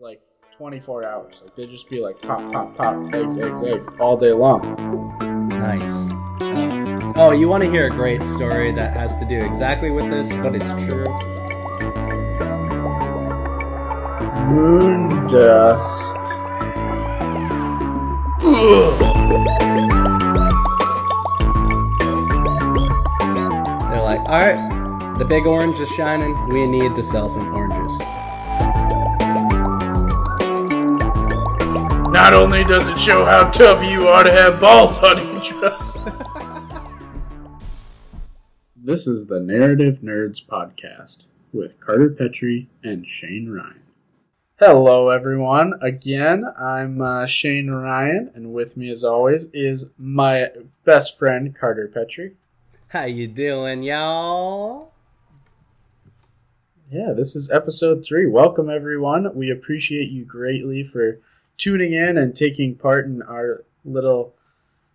like 24 hours. Like they just be like pop, pop, pop, eggs, eggs, eggs all day long. Nice. Oh, you want to hear a great story that has to do exactly with this, but it's true? Moon dust. They're like, all right, the big orange is shining. We need to sell some oranges. Not only does it show how tough you are to have balls on each other. This is the Narrative Nerds Podcast with Carter Petrie and Shane Ryan. Hello, everyone. Again, I'm Shane Ryan, and with me, as always, is my best friend, Carter Petrie. How you doing, y'all? Yeah, this is episode 3. Welcome, everyone. We appreciate you greatly for tuning in and taking part in our little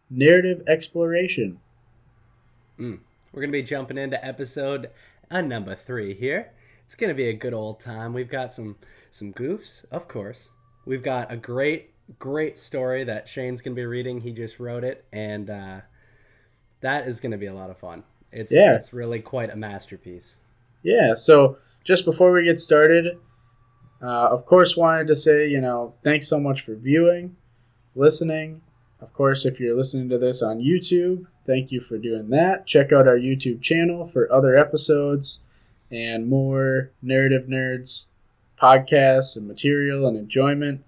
narrative exploration. We're going to be jumping into episode number 3 here. It's going to be a good old time. We've got some goofs, of course. We've got a great story that Shane's going to be reading. He just wrote it, and that is going to be a lot of fun. It's really quite a masterpiece. Yeah, so just before we get started, of course, wanted to say, thanks so much for viewing, listening. Of course, if you're listening to this on YouTube, thank you for doing that. Check out our YouTube channel for other episodes and more Narrative Nerds podcasts and material and enjoyment.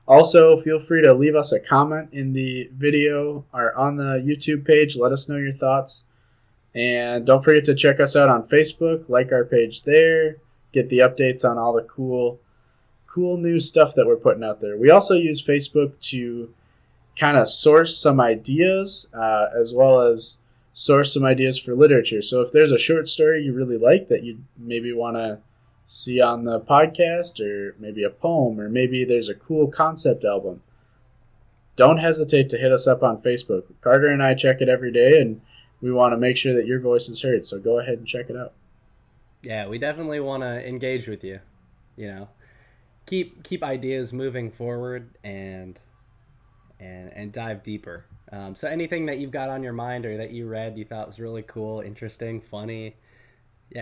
Also, feel free to leave us a comment in the video or on the YouTube page. Let us know your thoughts. And don't forget to check us out on Facebook. Like our page there. Get the updates on all the cool new stuff that we're putting out there. We also use Facebook to kind of source some ideas as well as source some ideas for literature. So if there's a short story you really like that you maybe want to see on the podcast, or maybe a poem, or maybe there's a cool concept album, don't hesitate to hit us up on Facebook. Carter and I check it every day, and we want to make sure that your voice is heard. So go ahead and check it out. Yeah, we definitely want to engage with you. Keep ideas moving forward and dive deeper. So anything that you've got on your mind or that you read you thought was really cool, interesting, funny,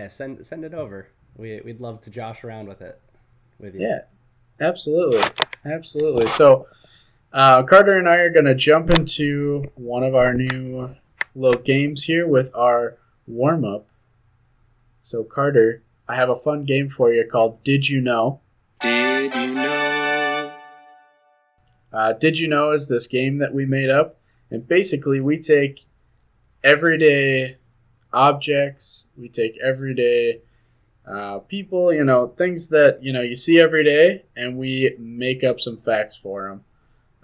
send it over. We'd love to josh around with you. Yeah, absolutely. So Carter and I are going to jump into one of our new little games here with our warm-up. So Carter, I have a fun game for you called Did You Know? Did you know? Did You Know is this game that we made up, and basically we take everyday objects, we take everyday people, things that you see every day, and we make up some facts for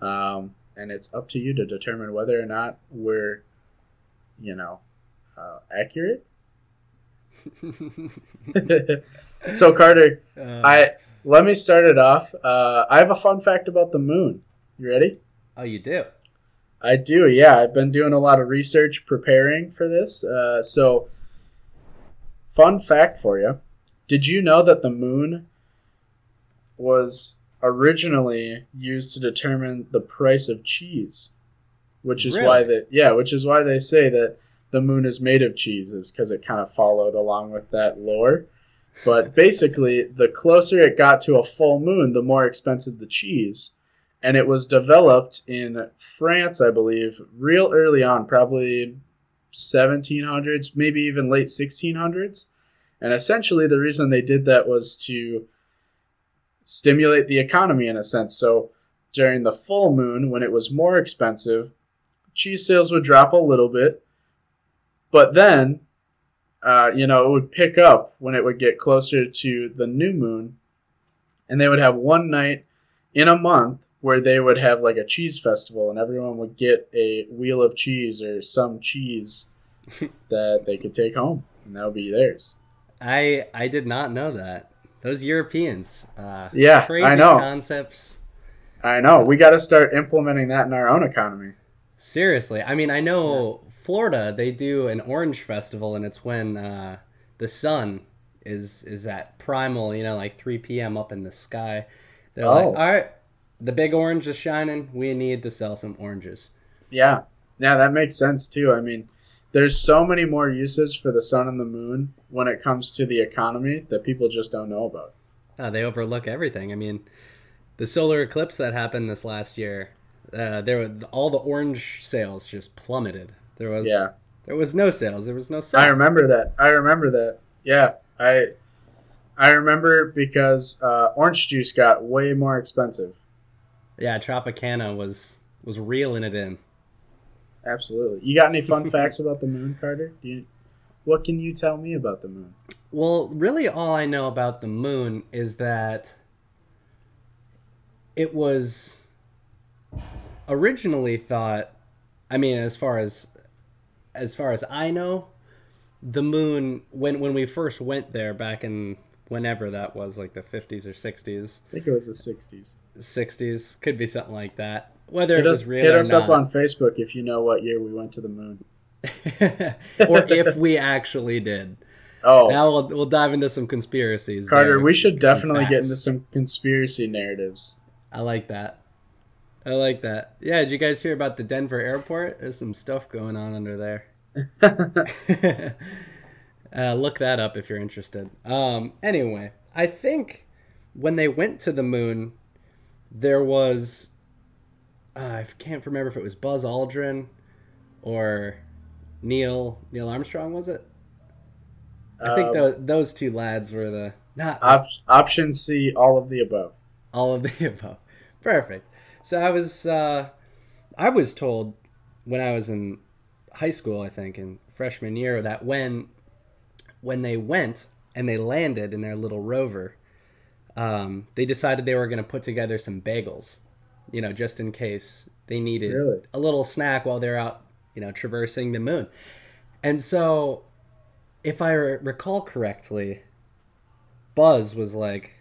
them. And it's up to you to determine whether or not we're accurate. So Carter, let me start it off. I have a fun fact about the moon. You ready? Oh, you do? I do, yeah. I've been doing a lot of research preparing for this. So, fun fact for you. Did you know that the moon was originally used to determine the price of cheese? Which is why they say that the moon is made of cheese, is because it kind of followed along with that lore. But basically, the closer it got to a full moon, the more expensive the cheese. And it was developed in France, I believe, real early on, probably 1700s, maybe even late 1600s. And essentially, the reason they did that was to stimulate the economy in a sense. So during the full moon, when it was more expensive, cheese sales would drop a little bit. But then, it would pick up when it would get closer to the new moon. And they would have one night in a month where they would have like a cheese festival, and everyone would get a wheel of cheese or some cheese that they could take home, and that would be theirs. I did not know that. Those Europeans. Crazy I know. Concepts. I know. We got to start implementing that in our own economy. Seriously. I mean, I know Florida, they do an orange festival, and it's when the sun is at primal, like 3 p.m. up in the sky. They're like, all right, the big orange is shining. We need to sell some oranges. Yeah. Yeah, that makes sense too. I mean, there's so many more uses for the sun and the moon when it comes to the economy that people just don't know about. They overlook everything. I mean, the solar eclipse that happened this last year, all the orange sales just plummeted. There was no sales. There was no sun. I remember that. Yeah, I remember because orange juice got way more expensive. Yeah, Tropicana was reeling it in. Absolutely. You got any fun facts about the moon, Carter? What can you tell me about the moon? Well, really all I know about the moon is that it was originally thought, I mean, as far as I know, the moon, when we first went there back in whenever that was, like the 50s or 60s. I think it was the 60s. 60s, could be something like that. Whether it was real hit or us not. Up on Facebook if you know what year we went to the moon. Or if we actually did. Oh. Now we'll dive into some conspiracies. Carter, we should definitely get into some conspiracy narratives. I like that. Yeah, did you guys hear about the Denver airport? There's some stuff going on under there. Look that up if you're interested. Anyway, I think when they went to the moon, there was... I can't remember if it was Buzz Aldrin or Neil Armstrong, was it? I think those two lads were the... Option C, all of the above. All of the above. Perfect. So I was told when I was in high school, I think, in freshman year, that when they went and they landed in their little rover, they decided they were going to put together some bagels, just in case they needed a little snack while they're out, traversing the moon. And so, if I recall correctly, Buzz was like,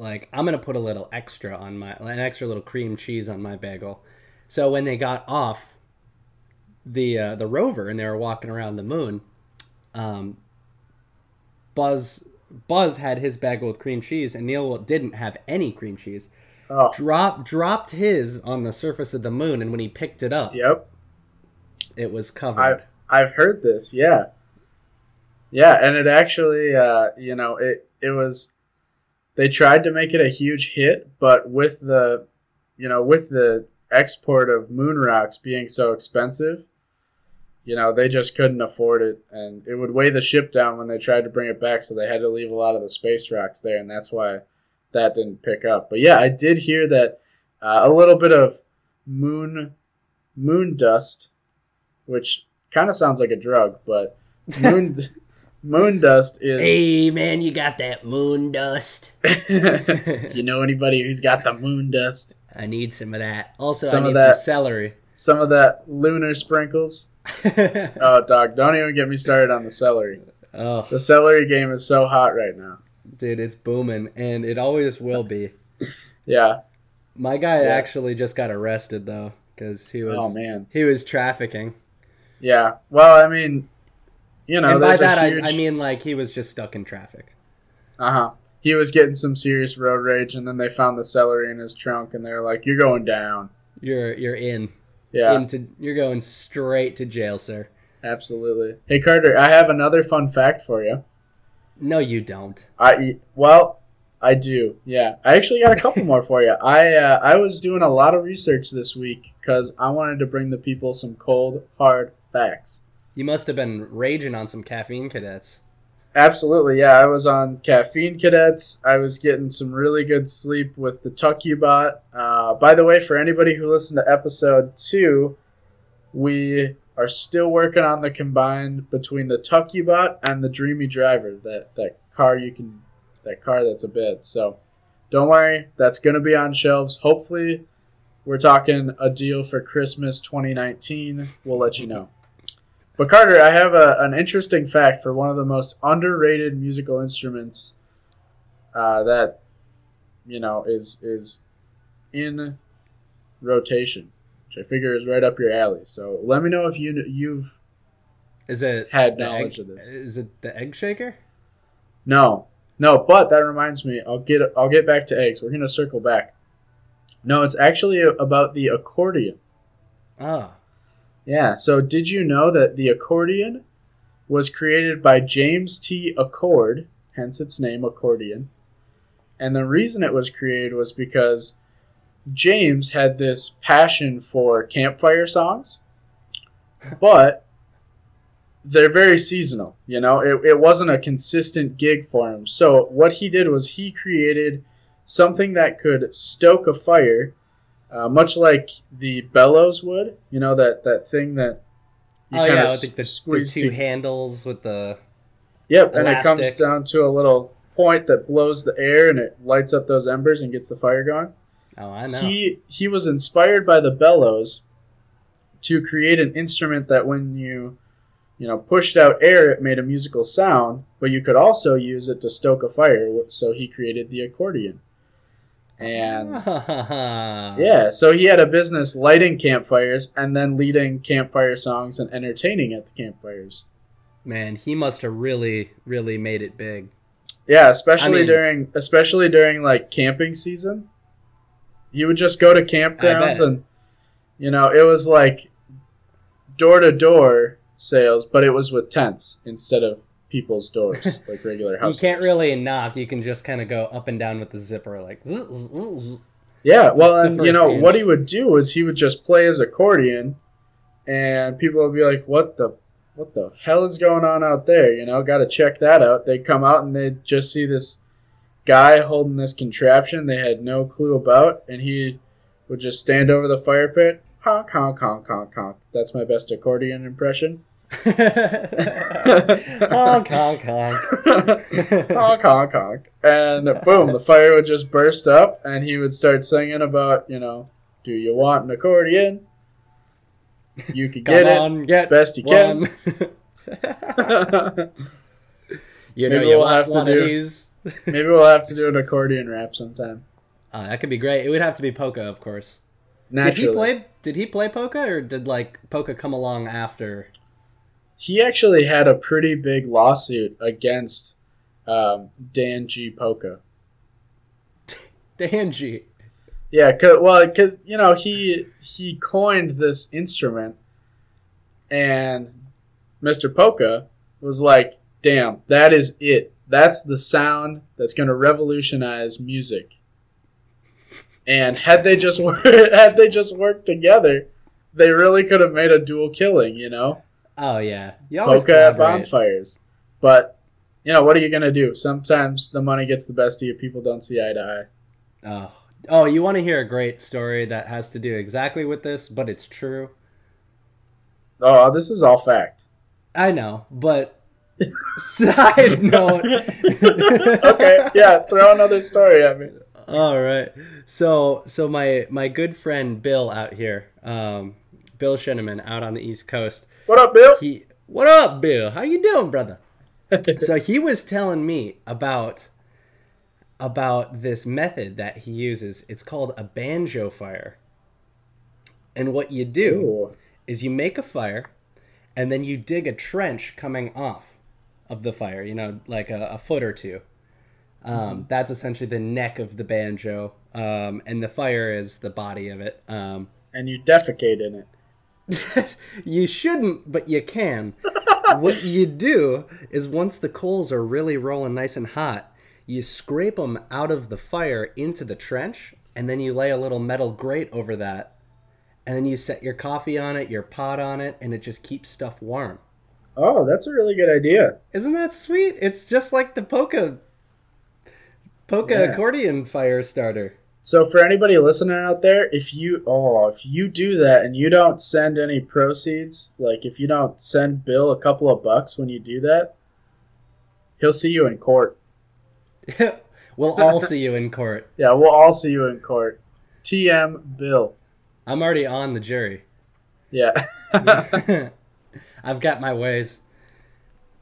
I'm going to put a little extra on an extra little cream cheese on my bagel. So when they got off the rover and they were walking around the moon, Buzz had his bagel with cream cheese, and Neil didn't have any cream cheese. Oh. Dropped his on the surface of the moon, and when he picked it up, it was covered. I've heard this, yeah, and it actually, it was. They tried to make it a huge hit, but with the export of moon rocks being so expensive, they just couldn't afford it, and it would weigh the ship down when they tried to bring it back, so they had to leave a lot of the space rocks there, and that's why that didn't pick up. But yeah, I did hear that a little bit of moon dust, which kind of sounds like a drug, but moon dust is... Hey, man, you got that moon dust? You know anybody who's got the moon dust? I need some of that. Also, I need some celery. Some of that lunar sprinkles. Oh, dog, don't even get me started on the celery. Oh. The celery game is so hot right now. Dude, it's booming, and it always will be. Yeah. My guy actually just got arrested, though, because he was trafficking. Yeah. Well, I mean... and by that, I mean, like, he was just stuck in traffic. Uh-huh. He was getting some serious road rage, and then they found the celery in his trunk, and they were like, you're going down. You're in. Yeah. You're going straight to jail, sir. Absolutely. Hey, Carter, I have another fun fact for you. No, you don't. I do. Yeah. I actually got a couple more for you. I was doing a lot of research this week because I wanted to bring the people some cold, hard facts. You must have been raging on some caffeine cadets. Absolutely, yeah. I was on caffeine cadets. I was getting some really good sleep with the Tuck You Bot. By the way, for anybody who listened to episode 2, we are still working on the combine between the Tuck You Bot and the Dreamy Driver. That car that's a bed. So don't worry, that's going to be on shelves. Hopefully, we're talking a deal for Christmas 2019. We'll let you know. But Carter, I have an interesting fact for one of the most underrated musical instruments that is in rotation, which I figure is right up your alley. So let me know if you've had knowledge of this. Is it the egg shaker? No, No, but that reminds me. I'll get back to eggs. We're gonna circle back. No, it's actually about the accordion. Oh. Yeah. So did you know that the accordion was created by James T. Accord, hence its name, accordion. And the reason it was created was because James had this passion for campfire songs, but they're very seasonal. You know, it wasn't a consistent gig for him. So what he did was he created something that could stoke a fire, much like the bellows would. You know, that thing that you Oh kind yeah, of I think the squeeze two handles with the Yep, and it comes elastic. down to a little point that blows the air and it lights up those embers and gets the fire going. Oh, I know. He was inspired by the bellows to create an instrument that when you pushed out air, it made a musical sound, but you could also use it to stoke a fire. So he created the accordion. And yeah, so he had a business lighting campfires and then leading campfire songs and entertaining at the campfires. Man, he must have really, really made it big. Yeah, especially I mean- during like camping season. You would just go to campgrounds and it was like door to door sales, but it was with tents instead of people's doors, like regular house. You can't doors. really knock. You can just kind of go up and down with the zipper, like. Zzz, zzz, zzz. Yeah, well, the and first inch. what he would do was he would just play his accordion, and people would be like, "What the hell is going on out there?" Got to check that out. They'd come out and they'd just see this guy holding this contraption they had no clue about, and he would just stand over the fire pit, honk, honk, honk, honk, honk. That's my best accordion impression. Honk, honk, honk. Honk, honk, honk. And boom, the fire would just burst up, and he would start singing about, do you want an accordion? You can Come get on, it get best you one. can. You know Maybe you we'll want have to one do- of these. Maybe we'll have to do an accordion rap sometime. That could be great. It would have to be polka, of course. Naturally. Did he play polka, or did like polka come along after? He actually had a pretty big lawsuit against Dan G. Polka. Dan G. Yeah, because he coined this instrument, and Mr. Polka was like, "Damn, that is it. That's the sound that's going to revolutionize music." And had they just worked together, they really could have made a dual killing. Oh yeah, you always Polka at collaborate. bonfires. But what are you going to do? Sometimes the money gets the best of you. People don't see eye to eye. Oh, you want to hear a great story that has to do exactly with this, but it's true. Oh, this is all fact. I know, but side note. Okay, yeah, throw another story at me. All right. So my good friend Bill out here, Bill Shinneman out on the East Coast. What up, Bill? What up, Bill? How you doing, brother? So he was telling me about this method that he uses. It's called a banjo fire. And what you do Ooh. is you make a fire, and then you dig a trench coming off of the fire, like a foot or two. That's essentially the neck of the banjo, and the fire is the body of it. And you defecate in it. You shouldn't, but you can. What you do is once the coals are really rolling nice and hot, you scrape them out of the fire into the trench, and then you lay a little metal grate over that, and then you set your coffee on it, your pot on it, and it just keeps stuff warm. Oh, that's a really good idea. Isn't that sweet? It's just like the polka Yeah. accordion fire starter. So for anybody listening out there, if you do that and you don't send any proceeds, like if you don't send Bill a couple of bucks when you do that, he'll see you in court. We'll all see you in court. Yeah, we'll all see you in court. TM Bill. I'm already on the jury. Yeah. I've got my ways.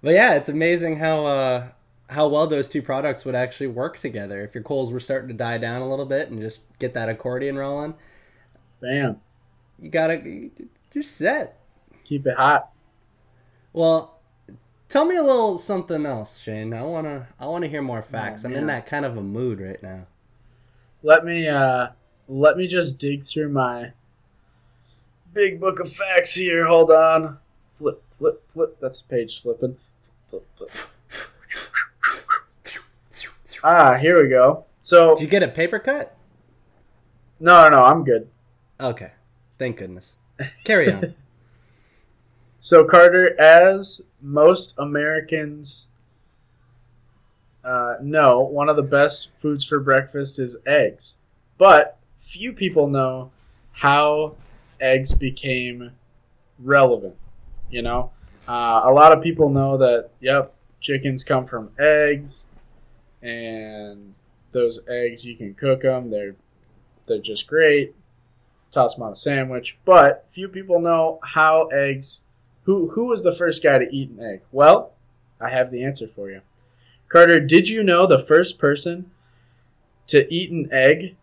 But yeah, it's amazing how well those two products would actually work together. If your coals were starting to die down a little bit and just get that accordion rolling, Bam. you're set. Keep it hot. Well, Tell me a little something else, Shane. I wanna hear more facts. I'm in man. that kind of a mood right now. Let me just dig through my big book of facts here. Hold on. Flip, flip, flip. That's the page flipping. Flip, flip. Here we go. So Did you get a paper cut? no, I'm good. Okay. Thank goodness. Carry on. So Carter, as most Americans know, one of the best foods for breakfast is eggs. But few people know how eggs became relevant. You know, a lot of people know that, yep, chickens come from eggs, and those eggs, you can cook them. They're just great. Toss them on a sandwich. But few people know how eggs. Who was the first guy to eat an egg? Well, I have the answer for you. Carter, did you know the first person to eat an egg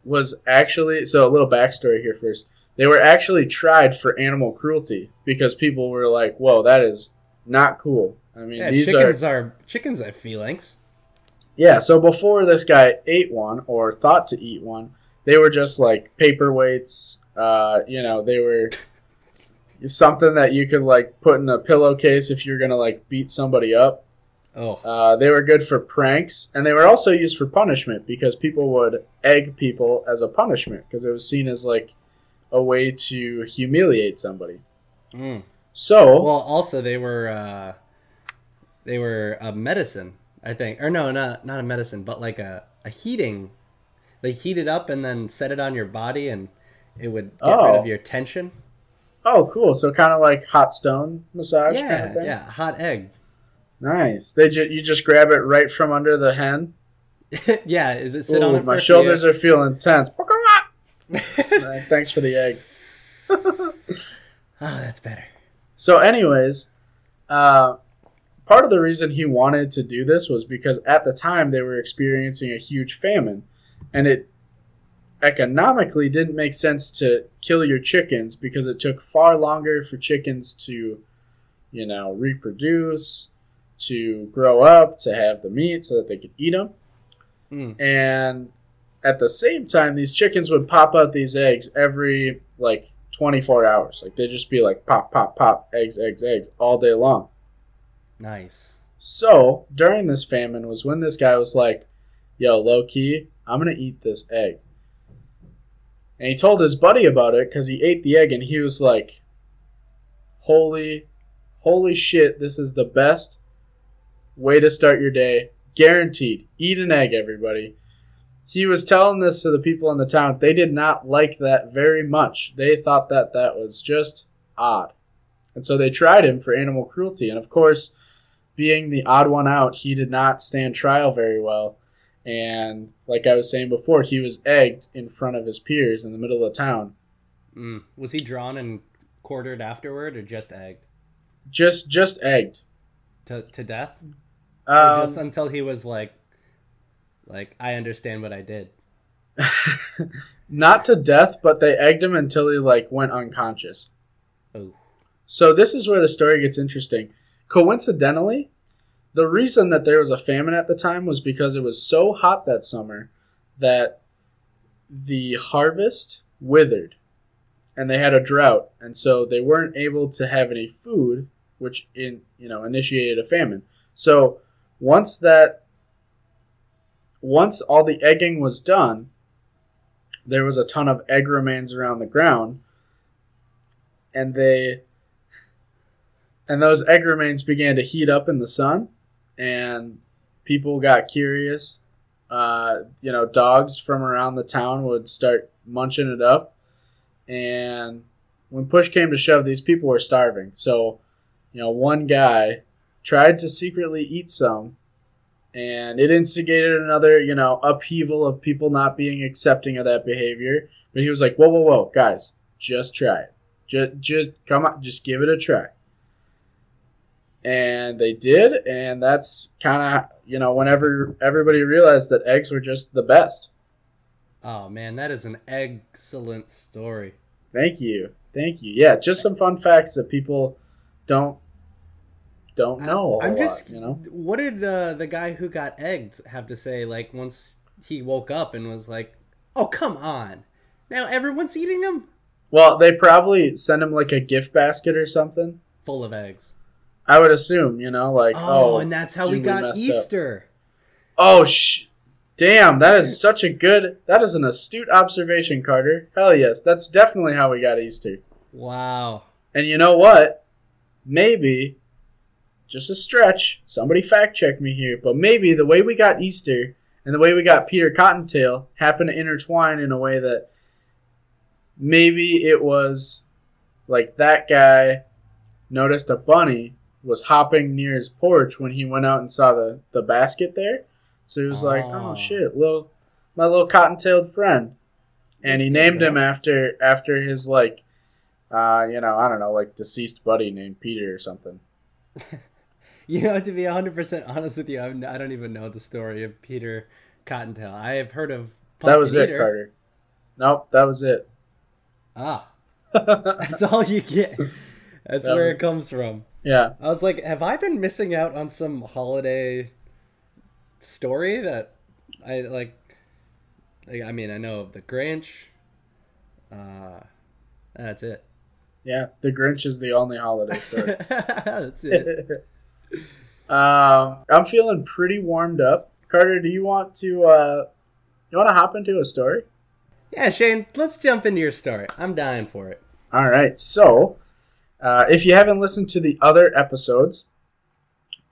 was actually, so a little backstory here first. They were actually tried for animal cruelty because people were like, whoa, that is not cool. I mean, Yeah, these chickens have feelings. Yeah, so before this guy ate one or thought to eat one, they were just like paperweights. They were something that you could like put in a pillowcase if you're gonna like beat somebody up. Oh. They were good for pranks, and they were also used for punishment because people would egg people as a punishment because it was seen as like a way to humiliate somebody. Mm. So, Well, also they were a medicine, I think, or no, not a medicine, but like a heating. They heat it up and then set it on your body, and it would get rid of your tension. oh, cool. So kind of like hot stone massage kind of thing. Yeah, hot egg. Nice. You just grab it right from under the hen. Yeah, is it sit on it? My shoulders are feeling tense. Thanks for the egg. Oh, that's better. So, anyways, part of the reason he wanted to do this was because at the time they were experiencing a huge famine, and it economically didn't make sense to kill your chickens because it took far longer for chickens to, reproduce, to grow up, to have the meat so that they could eat them. Mm. And at the same time, these chickens would pop out these eggs every, 24 hours. Like, they'd just be like, pop, pop, pop, eggs, eggs, eggs, all day long. Nice. So, during this famine was when this guy was like, yo, low-key, I'm going to eat this egg. And he told his buddy about it because he ate the egg, and he was like, holy shit, this is the best way to start your day. Guaranteed. Eat an egg, everybody. He was telling this to the people in the town. They did not like that very much. They thought that was just odd. And so they tried him for animal cruelty. And of course, being the odd one out, he did not stand trial very well. And like I was saying before, he was egged in front of his peers in the middle of town. Mm. Was he drawn and quartered afterward, or just egged? Just egged. To death? Or just until he was like, I understand what I did. Not to death, but they egged him until he went unconscious. Oh. So this is where the story gets interesting. Coincidentally, the reason that there was a famine at the time was because it was so hot that summer that the harvest withered and they had a drought, and so they weren't able to have any food, which initiated a famine. So once all the egging was done, there was a ton of egg remains around the ground, and those egg remains began to heat up in the sun, and people got curious. Dogs from around the town would start munching it up, and when push came to shove, these people were starving. So, one guy tried to secretly eat some, and it instigated another, upheaval of people not being accepting of that behavior. But he was like, whoa, guys, just try it. Just come on, just give it a try. And they did, and that's kind of, whenever everybody realized that eggs were just the best. Oh, man, that is an excellent story. Thank you. Yeah, just some fun facts that people don't don't know a I'm whole just. lot, you know? What did the guy who got egged have to say? Like once he woke up and was like, "Oh, come on, now everyone's eating them." Well, they probably send him like a gift basket or something. Full of eggs. I would assume, you know, like, Oh, and that's how we dude, got messed up. Easter. Oh, damn, that is that is an astute observation, Carter. Hell yes, that's definitely how we got Easter. Wow. And you know what? Maybe, just a stretch, somebody fact check me here, but maybe the way we got Easter and the way we got Peter Cottontail happened to intertwine in a way that maybe it was like that guy noticed a bunny was hopping near his porch when he went out and saw the basket there. So he was like, oh shit, my little cotton-tailed friend. And That's he good, named man. him after his like, I don't know, like deceased buddy named Peter or something. You know, to be 100% honest with you, I don't even know the story of Peter Cottontail. I have heard of Pumpkin That was it, Eater. Carter. Nope, that was it. Ah, that's all you get. That's That where was- it comes from. Yeah. I was like, have I been missing out on some holiday story that I like I mean, I know of the Grinch. That's it. Yeah, the Grinch is the only holiday story. That's it. I'm feeling pretty warmed up. Carter, do you want to hop into a story? Yeah, Shane, let's jump into your story. I'm dying for it. All right. So, if you haven't listened to the other episodes,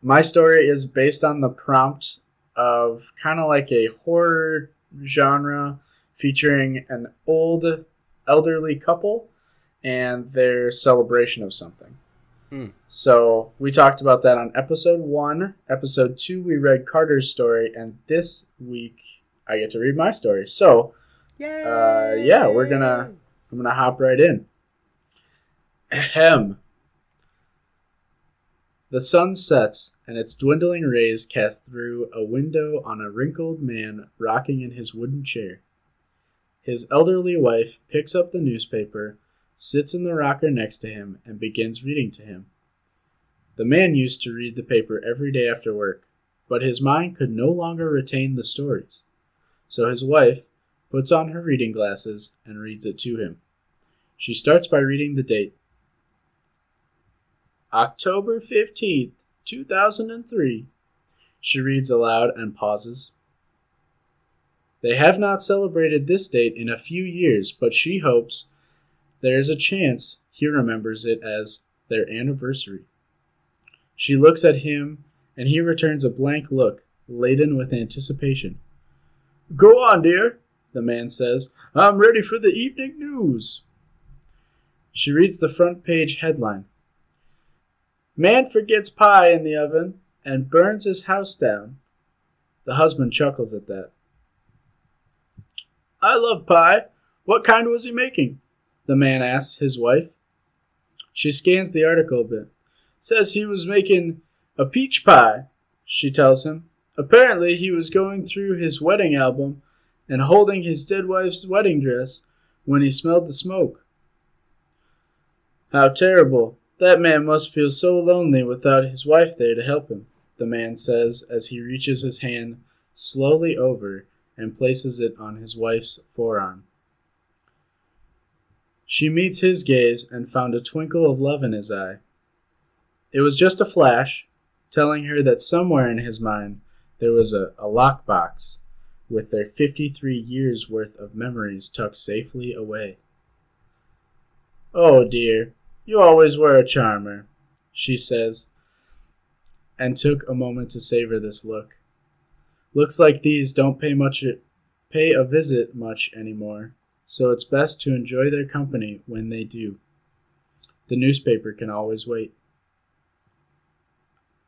my story is based on the prompt of kind of like a horror genre featuring an old elderly couple and their celebration of something. So we talked about that on episode 1. Episode 2, we read Carter's story, and this week I get to read my story. So, yeah, I'm gonna hop right in. Ahem. The sun sets, and its dwindling rays cast through a window on a wrinkled man rocking in his wooden chair. His elderly wife picks up the newspaper, sits in the rocker next to him, and begins reading to him. The man used to read the paper every day after work, but his mind could no longer retain the stories. So his wife puts on her reading glasses and reads it to him. She starts by reading the date. October 15th, 2003. She reads aloud and pauses. They have not celebrated this date in a few years, but she hopes there is a chance he remembers it as their anniversary. She looks at him, and he returns a blank look, laden with anticipation. Go on, dear, the man says. I'm ready for the evening news. She reads the front page headline. Man forgets pie in the oven and burns his house down. The husband chuckles at that. I love pie. What kind was he making? The man asks his wife. She scans the article a bit. Says he was making a peach pie, she tells him. Apparently he was going through his wedding album and holding his dead wife's wedding dress when he smelled the smoke. How terrible. That man must feel so lonely without his wife there to help him, the man says as he reaches his hand slowly over and places it on his wife's forearm. She meets his gaze and found a twinkle of love in his eye. It was just a flash, telling her that somewhere in his mind there was a lockbox with their 53 years' worth of memories tucked safely away. Oh dear, you always were a charmer, she says, and took a moment to savor this look. Looks like these don't pay a visit much anymore, so it's best to enjoy their company when they do. The newspaper can always wait.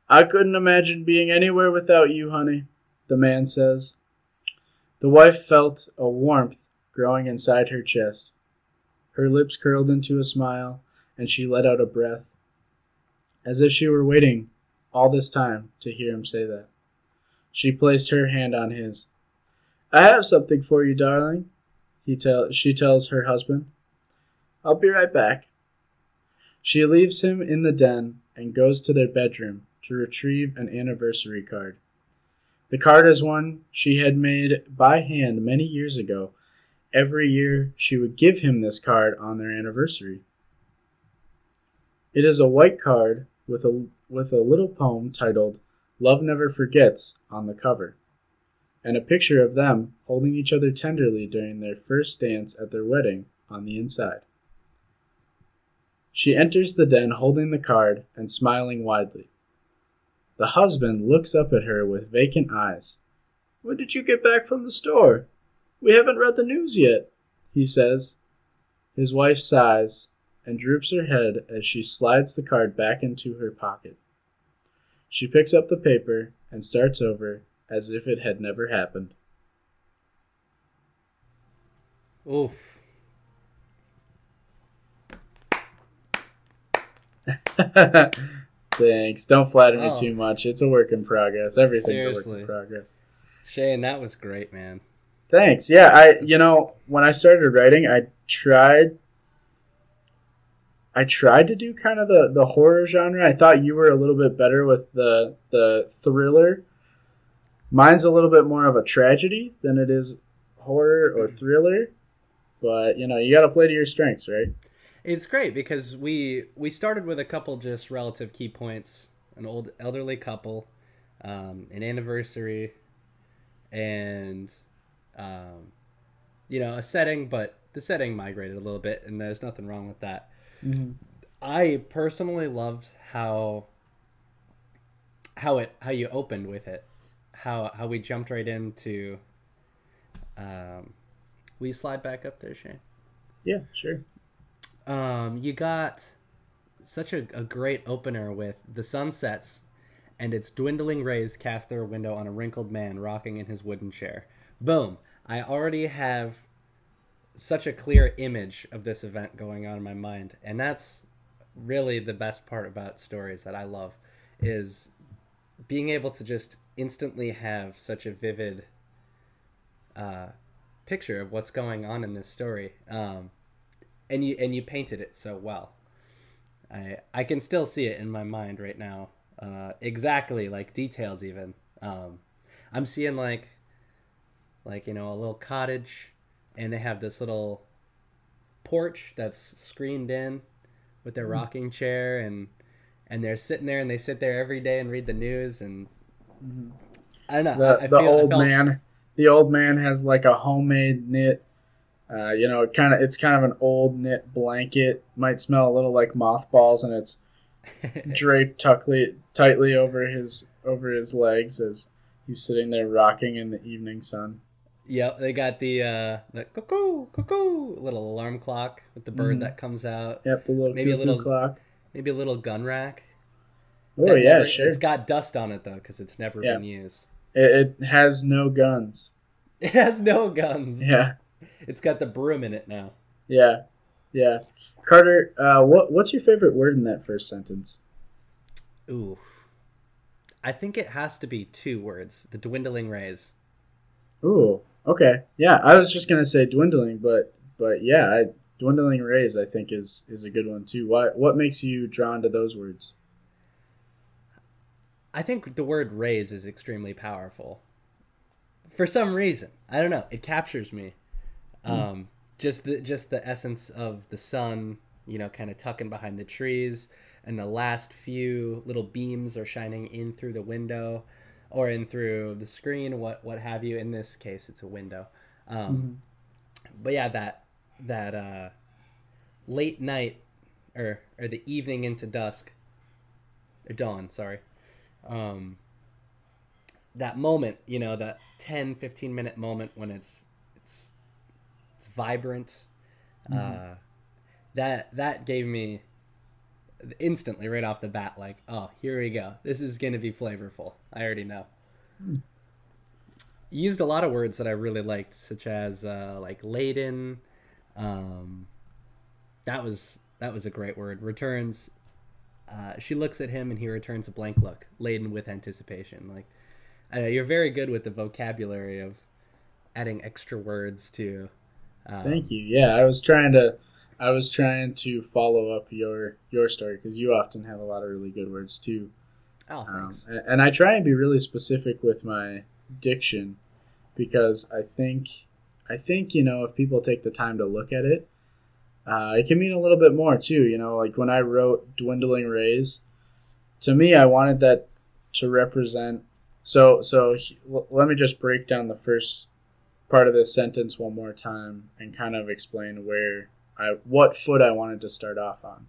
I couldn't imagine being anywhere without you, honey, the man says. The wife felt a warmth growing inside her chest. Her lips curled into a smile, and she let out a breath, as if she were waiting all this time to hear him say that. She placed her hand on his. I have something for you, darling, she tells her husband. I'll be right back. She leaves him in the den and goes to their bedroom to retrieve an anniversary card. The card is one she had made by hand many years ago. Every year she would give him this card on their anniversary. It is a white card with a little poem titled Love Never Forgets on the cover, and a picture of them holding each other tenderly during their first dance at their wedding on the inside. She enters the den holding the card and smiling widely. The husband looks up at her with vacant eyes. "When did you get back from the store? We haven't read the news yet," he says. His wife sighs and droops her head as she slides the card back into her pocket. She picks up the paper and starts over as if it had never happened. Oof. Thanks. Don't flatter me Oh. too much. It's a work in progress. Everything's a work Seriously. in progress. Shane, that was great, man. Thanks. Yeah, when I started writing, I tried to do kind of the horror genre. I thought you were a little bit better with the thriller. Mine's a little bit more of a tragedy than it is horror or thriller. But, you got to play to your strengths, right? It's great because we started with a couple just relative key points: an old elderly couple, an anniversary, and a setting. But the setting migrated a little bit, and there's nothing wrong with that. Mm-hmm. I personally loved how you opened with it, how we jumped right into. Will you slide back up there, Shane? Yeah, sure. You got such a great opener with the sun sets and its dwindling rays cast their window on a wrinkled man rocking in his wooden chair. Boom. I already have such a clear image of this event going on in my mind. And that's really the best part about stories that I love, is being able to just instantly have such a vivid picture of what's going on in this story. And you painted it so well. I can still see it in my mind right now. Exactly, like details even. I'm seeing like a little cottage, and they have this little porch that's screened in with their rocking chair, and they're sitting there, and they sit there every day and read the news, and I don't know. The old man has like a homemade knit. It's kind of an old knit blanket. Might smell a little like mothballs, and it's draped tightly over his legs as he's sitting there rocking in the evening sun. Yep, they got the cuckoo little alarm clock with the bird that comes out. Yep, the little cuckoo clock. Maybe a little gun rack. Oh yeah, sure. It's got dust on it though, because it's never been used. It has no guns. It has no guns. Yeah. It's got the broom in it now. Yeah. Carter, what's your favorite word in that first sentence? Ooh. I think it has to be 2 words. The dwindling rays. Ooh. Okay. Yeah, I was just gonna say dwindling, but yeah, dwindling rays I think is a good one too. What makes you drawn to those words? I think the word rays is extremely powerful. For some reason, I don't know. It captures me. Just the essence of the sun, kind of tucking behind the trees, and the last few little beams are shining in through the window, or in through the screen, what have you. In this case, it's a window. But yeah, that late night, or the evening into dusk, or dawn. Sorry. That moment, that 10-15 minute moment when it's vibrant, that gave me instantly right off the bat, like, oh, here we go. This is going to be flavorful. I already know. You used a lot of words that I really liked, such as like laden. That was a great word. Returns. She looks at him and he returns a blank look, laden with anticipation. Like, I know, you're very good with the vocabulary of adding extra words to. Thank you. Yeah, I was trying to follow up your story, because you often have a lot of really good words too. Oh, thanks. And I try and be really specific with my diction because I think if people take the time to look at it, it can mean a little bit more too. Like when I wrote "Dwindling Rays," to me, I wanted that to represent. Let me just break down the first part of this sentence one more time and kind of explain what foot I wanted to start off on.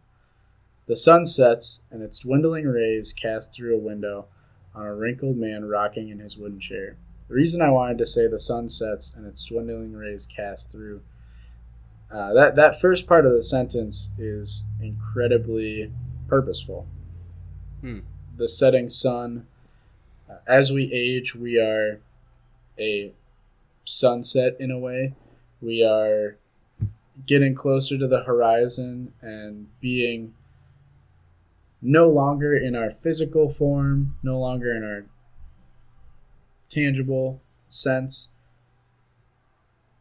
The sun sets, and its dwindling rays cast through a window on a wrinkled man rocking in his wooden chair. The reason I wanted to say the sun sets and its dwindling rays cast through, that first part of the sentence is incredibly purposeful. The setting sun. As we age, we are a sunset in a way. We are getting closer to the horizon and being no longer in our physical form, no longer in our tangible sense.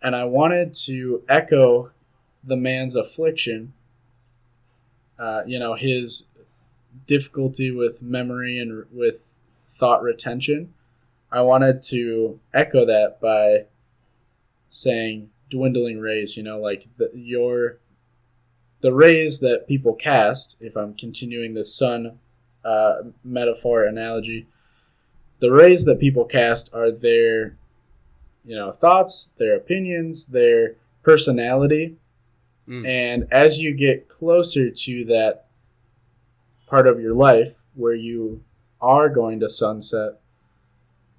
And I wanted to echo the man's affliction, his difficulty with memory and with thought retention. I wanted to echo that by saying dwindling rays, like the rays that people cast, if I'm continuing the sun metaphor analogy, the rays that people cast are their, thoughts, their opinions, their personality. And as you get closer to that part of your life where you are going to sunset,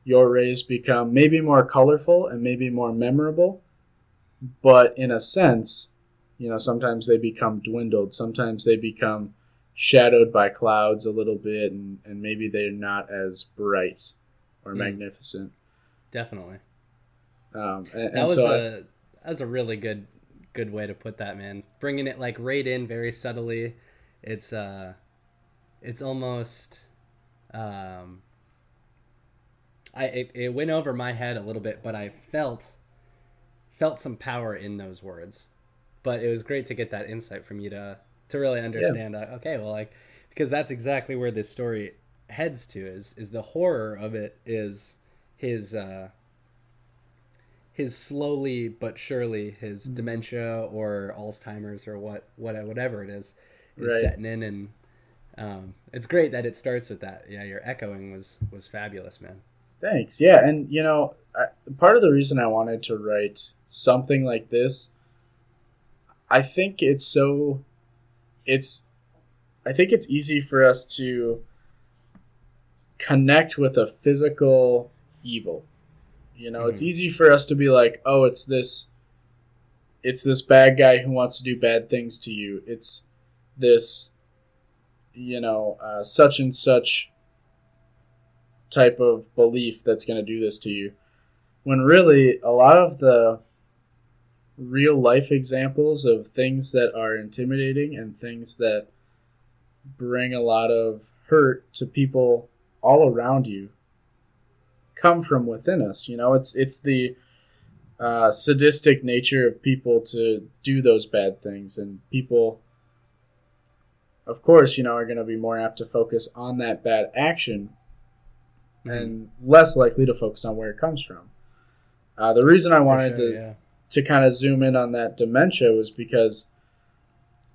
your rays become maybe more colorful and maybe more memorable, but in a sense, sometimes they become dwindled, sometimes they become shadowed by clouds a little bit, and maybe they're not as bright or magnificent. Definitely. That was a really good way to put that, man. Bringing it like right in very subtly. It's almost it went over my head a little bit, but I felt some power in those words. But it was great to get that insight from you to really understand. Okay, well, like, because that's exactly where this story heads to. Is the horror of it is his slowly but surely his dementia or Alzheimer's or whatever it is right. Setting in, and it's great that it starts with that. Yeah, your echoing was fabulous, man. Thanks. Yeah, and part of the reason I wanted to write something like this, I think it's easy for us to connect with a physical evil. It's easy for us to be like, oh, it's this bad guy who wants to do bad things to you. It's this, such and such type of belief that's going to do this to you. When really, a lot of the real life examples of things that are intimidating and things that bring a lot of hurt to people all around you come from within us. It's the sadistic nature of people to do those bad things, and people, of course, are going to be more apt to focus on that bad action and less likely to focus on where it comes from. The reason I wanted to kind of zoom in on that dementia was because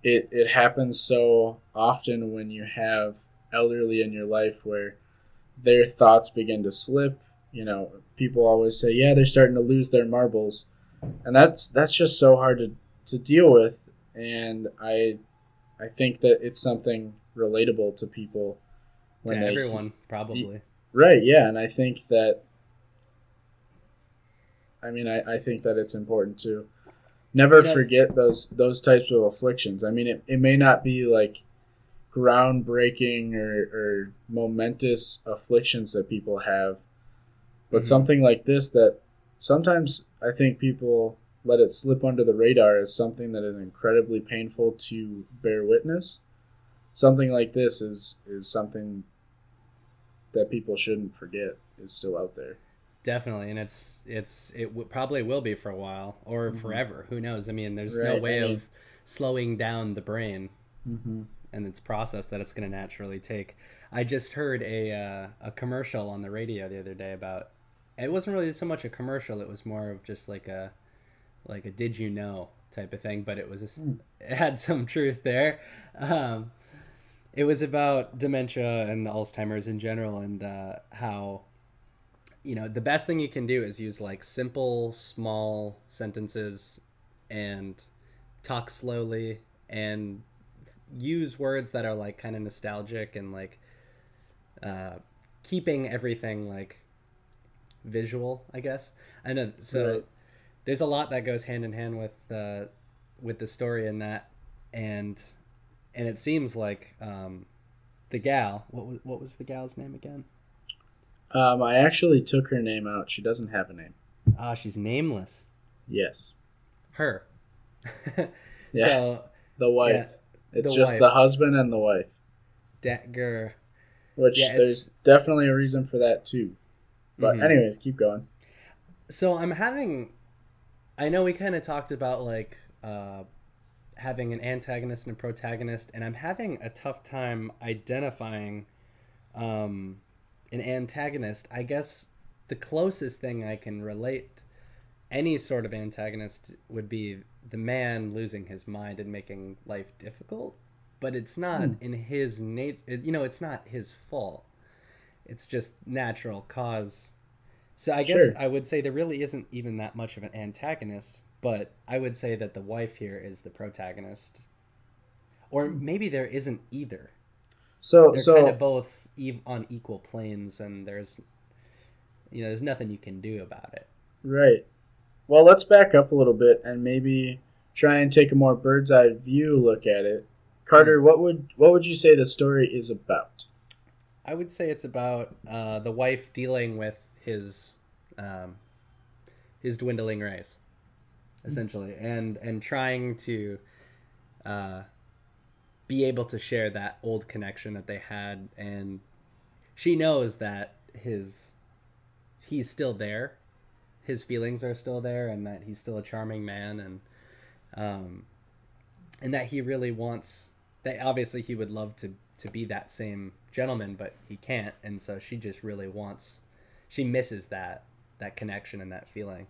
it happens so often when you have elderly in your life where their thoughts begin to slip. People always say, yeah, they're starting to lose their marbles. And that's just so hard to deal with. And I think that it's something relatable to people. To everyone, probably. Right, yeah. And I think that, I think that it's important to never forget those types of afflictions. It may not be like groundbreaking or momentous afflictions that people have, but something like this that sometimes I think people let it slip under the radar as something that is incredibly painful to bear witness. Something like this is something that people shouldn't forget is still out there. Definitely, and it probably will be for a while or forever. Who knows? There's no way of slowing down the brain. and its process that it's going to naturally take. I just heard a commercial on the radio the other day about. It wasn't really so much a commercial; it was more of just like a did you know type of thing. But it had some truth there. It was about dementia and Alzheimer's in general, and how, the best thing you can do is use like simple, small sentences and talk slowly and use words that are like kind of nostalgic and like keeping everything like visual, I guess. I know. So right. There's a lot that goes hand in hand with the story in that, and it seems like the gal. What was the gal's name again? I actually took her name out. She doesn't have a name. She's nameless. Yes. Her. Yeah. So the wife. Yeah, it's just wife. The husband and the wife. That girl. Which there's definitely a reason for that too. But anyways, keep going. So I know we kind of talked about like having an antagonist and a protagonist, and I'm having a tough time identifying an antagonist. I guess the closest thing I can relate any sort of antagonist would be the man losing his mind and making life difficult, but it's not in his nature. It's not his fault. It's just natural cause. So I guess I would say there really isn't even that much of an antagonist, but I would say that the wife here is the protagonist. Or maybe there isn't either. They're kind of both on equal planes, and there's nothing you can do about it. Right. Well, let's back up a little bit and maybe try and take a more bird's eye view look at it. Carter, what would you say the story is about? I would say it's about the wife dealing with his dwindling rays, essentially, and trying to be able to share that old connection that they had, and she knows that he's still there, his feelings are still there, and that he's still a charming man, and that he really wants that. Obviously, he would love to be that same gentleman, but he can't, and so she just really wants. She misses that connection and that feeling.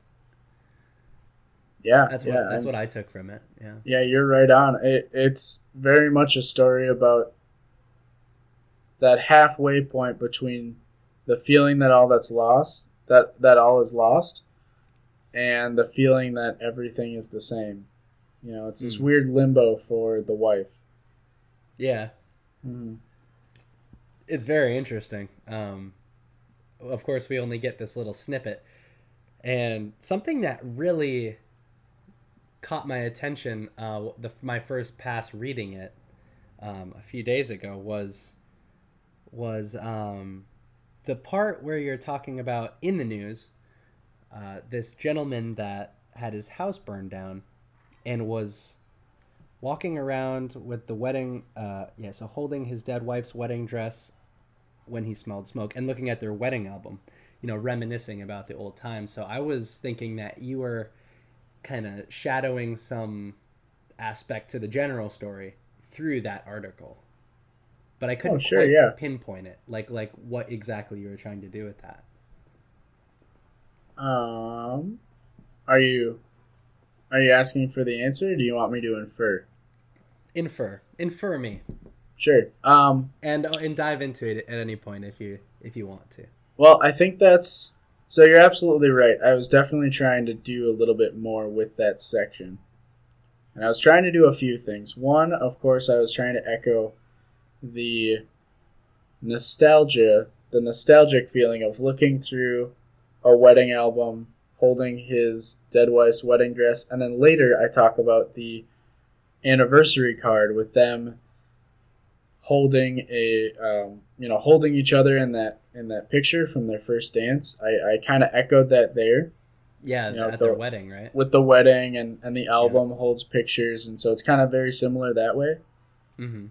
Yeah, that's what I took from it. Yeah. Yeah, you're right on. It's very much a story about that halfway point between the feeling that all that's lost, that all is lost, and the feeling that everything is the same. It's this weird limbo for the wife. Yeah. It's very interesting. Of course, we only get this little snippet. And something that really caught my attention my first pass reading it a few days ago was the part where you're talking about in the news this gentleman that had his house burned down and was walking around with the wedding, so holding his dead wife's wedding dress when he smelled smoke and looking at their wedding album, reminiscing about the old times. So I was thinking that you were kind of shadowing some aspect to the general story through that article, but I couldn't pinpoint it, like what exactly you were trying to do with that. Are you asking for the answer, or do you want me to infer? Infer me. Sure. And dive into it at any point if you want to. Well, I think so you're absolutely right. I was definitely trying to do a little bit more with that section. And I was trying to do a few things. One, of course, I was trying to echo the nostalgic feeling of looking through a wedding album, holding his dead wife's wedding dress, and then later I talk about the anniversary card with them holding holding each other in that picture from their first dance. I kind of echoed that there. Yeah, at their wedding, right? With the wedding and the album holds pictures, and so it's kind of very similar that way. Mm-hmm.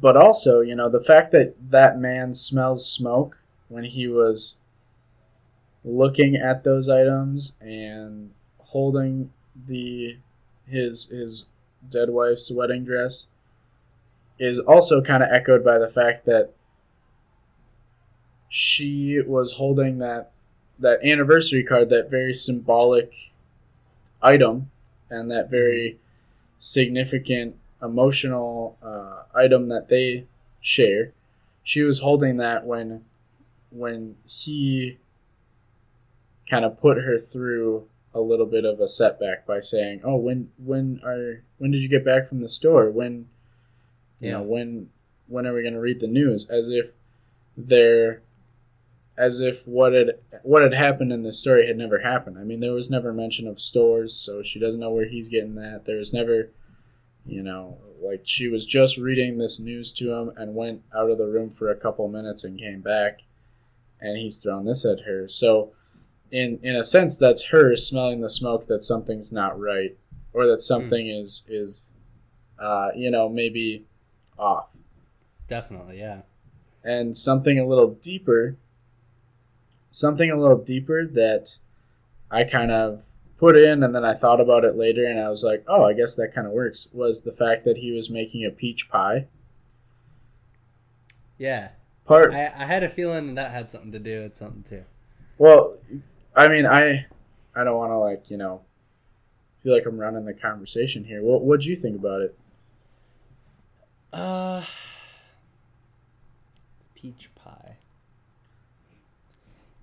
But also, the fact that man smells smoke when he was looking at those items and holding the his dead wife's wedding dress is also kind of echoed by the fact that she was holding that anniversary card, that very symbolic item, and that very significant emotional item that they share. She was holding that when he kind of put her through a little bit of a setback by saying, "Oh, when did you get back from the store? When when are we going to read the news?" As if what had happened in the story had never happened. I mean, there was never mention of stores, so she doesn't know where he's getting that. There was never, like, she was just reading this news to him and went out of the room for a couple minutes and came back, and he's thrown this at her. So in a sense, that's her smelling the smoke that something's not right, or that something is maybe off. Definitely, yeah. And something a little deeper that I kind of put in, and then I thought about it later, and I was like, oh, I guess that kind of works, was the fact that he was making a peach pie. Yeah. I had a feeling that had something to do with something too. Well, I mean, I don't want to, feel like I'm running the conversation here. What'd you think about it? Peach pie.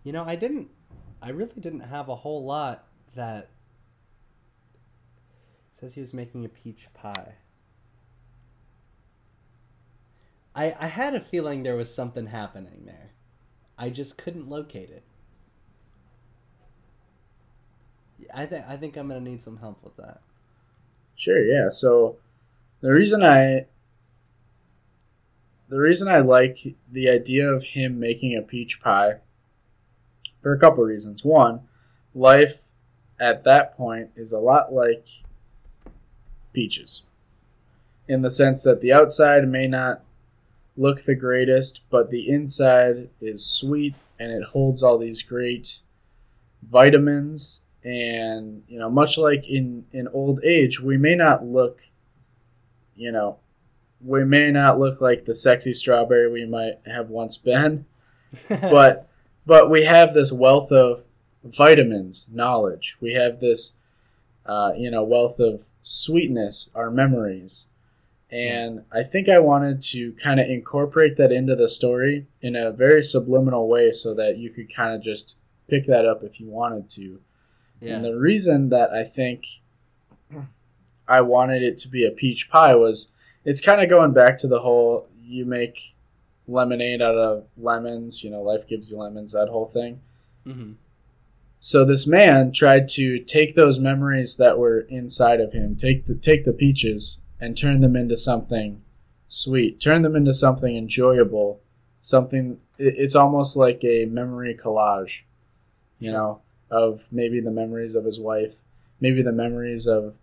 I really didn't have a whole lot that says he was making a peach pie. I had a feeling there was something happening there. I just couldn't locate it. I think I'm going to need some help with that. Sure, yeah. So the reason I like the idea of him making a peach pie, for a couple reasons. One, life at that point is a lot like peaches, in the sense that the outside may not look the greatest, but the inside is sweet, and it holds all these great vitamins. And much like in old age, we may not look like the sexy strawberry we might have once been, but we have this wealth of vitamins, knowledge. We have this wealth of sweetness, our memories. And I think I wanted to kind of incorporate that into the story in a very subliminal way, so that you could kind of just pick that up if you wanted to. Yeah. And the reason that I think I wanted it to be a peach pie was, it's kind of going back to the whole, you make lemonade out of lemons, life gives you lemons, that whole thing. Mm-hmm. So this man tried to take those memories that were inside of him, take the peaches, and turn them into something sweet, turn them into something enjoyable, something. It's almost like a memory collage, of maybe the memories of his wife, maybe the memories of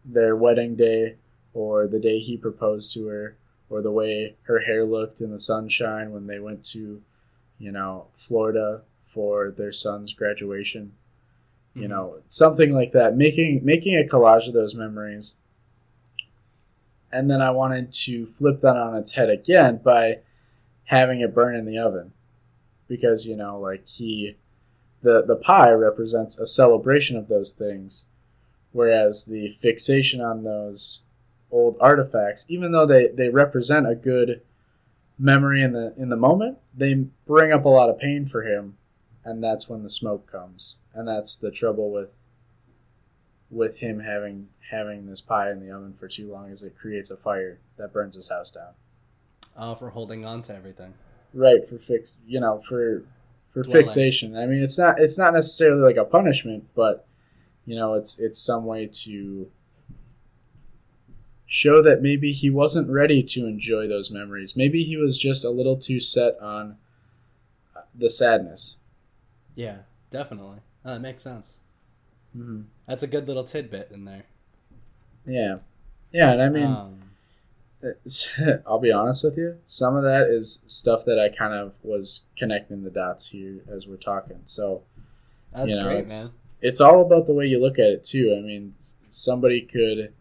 their wedding day, or the day he proposed to her, or the way her hair looked in the sunshine when they went to, Florida for their son's graduation. Mm-hmm. Something like that. Making a collage of those memories. And then I wanted to flip that on its head again by having it burn in the oven. Because, the pie represents a celebration of those things, whereas the fixation on those old artifacts, even though they represent a good memory in the moment, they bring up a lot of pain for him, and that's when the smoke comes. And that's the trouble with him having this pie in the oven for too long, is it creates a fire that burns his house down. For holding on to everything. Right, for fixation. I mean, it's not necessarily like a punishment, but it's some way to show that maybe he wasn't ready to enjoy those memories. Maybe he was just a little too set on the sadness. Yeah, definitely. Oh, that makes sense. Mm-hmm. That's a good little tidbit in there. Yeah, and I mean, I'll be honest with you, some of that is stuff that I kind of was connecting the dots here as we're talking. So that's great, man. It's all about the way you look at it too. I mean, somebody could,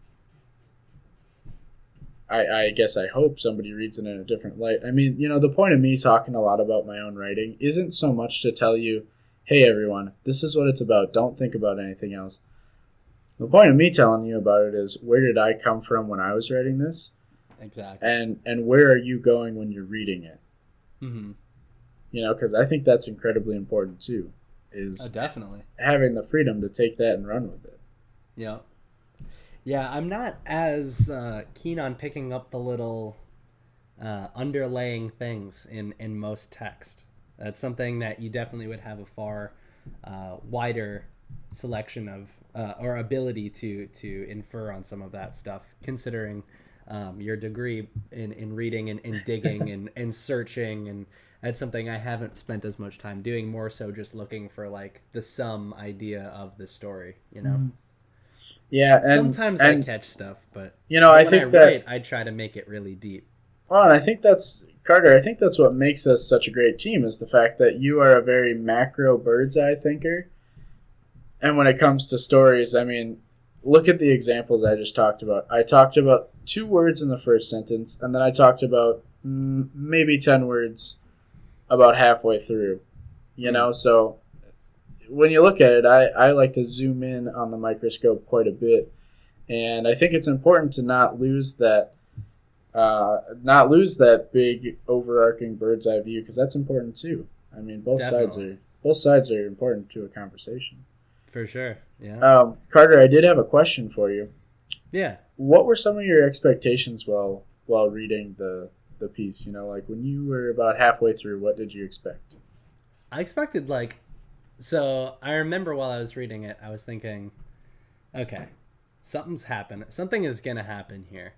I guess I hope somebody reads it in a different light. I mean, the point of me talking a lot about my own writing isn't so much to tell you, hey everyone, this is what it's about. Don't think about anything else. The point of me telling you about it is, where did I come from when I was writing this? Exactly. And where are you going when you're reading it? Mm-hmm. Because I think that's incredibly important too, is definitely having the freedom to take that and run with it. Yeah. Yeah, I'm not as keen on picking up the little underlaying things in most text. That's something that you definitely would have a far wider selection of or ability to infer on some of that stuff, considering your degree in reading and in digging and searching, and that's something I haven't spent as much time doing, more so just looking for like the sum idea of the story, Yeah, and sometimes I catch stuff, but I when think I write, I try to make it really deep. Well, and I think that's, Carter, I think that's what makes us such a great team, is the fact that you are a very macro bird's eye thinker. And when it comes to stories, I mean, look at the examples I just talked about. I talked about 2 words in the first sentence, and then I talked about maybe 10 words about halfway through. So when you look at it, I like to zoom in on the microscope quite a bit. And I think it's important to not lose that big overarching bird's eye view, because that's important too. I mean, both sides are important to a conversation. For sure. Yeah. Carter, I did have a question for you. Yeah. What were some of your expectations while reading the piece? Like when you were about halfway through, what did you expect? I expected so I remember while I was reading it, I was thinking, okay, something's happened. Something is going to happen here.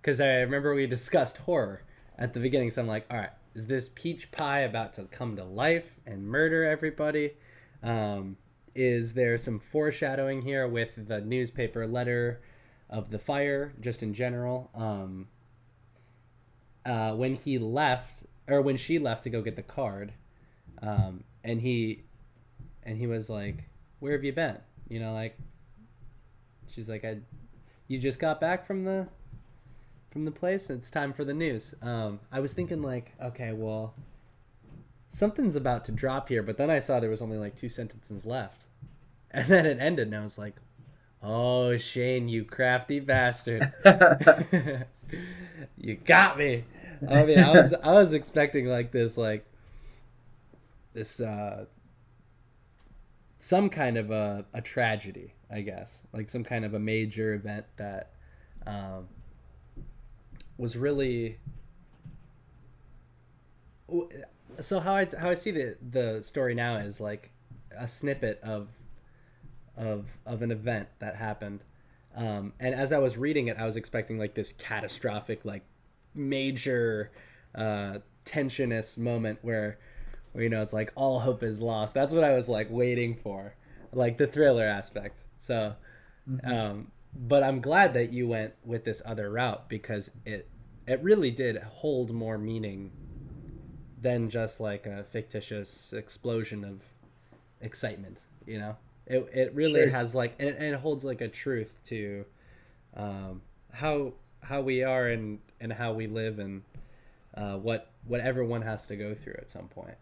Because I remember we discussed horror at the beginning, so I'm like, all right, is this peach pie about to come to life and murder everybody? Is there some foreshadowing here with the newspaper letter of the fire, just in general? When he left, or when she left to go get the card, and he was like, where have you been? She's like, you just got back from the place, it's time for the news. I was thinking okay, well, something's about to drop here, but then I saw there was only 2 sentences left, and then it ended, and I was like, oh, Shane, you crafty bastard. You got me. I mean, I was expecting this some kind of a tragedy, I guess, some kind of a major event that was really. So how I see the story now is a snippet of an event that happened, and as I was reading it, I was expecting this catastrophic, major tensionous moment where it's all hope is lost. That's what I was waiting for, the thriller aspect. So but I'm glad that you went with this other route, because it really did hold more meaning than just a fictitious explosion of excitement. It really has it holds a truth to how we are and how we live, and what everyone has to go through at some point.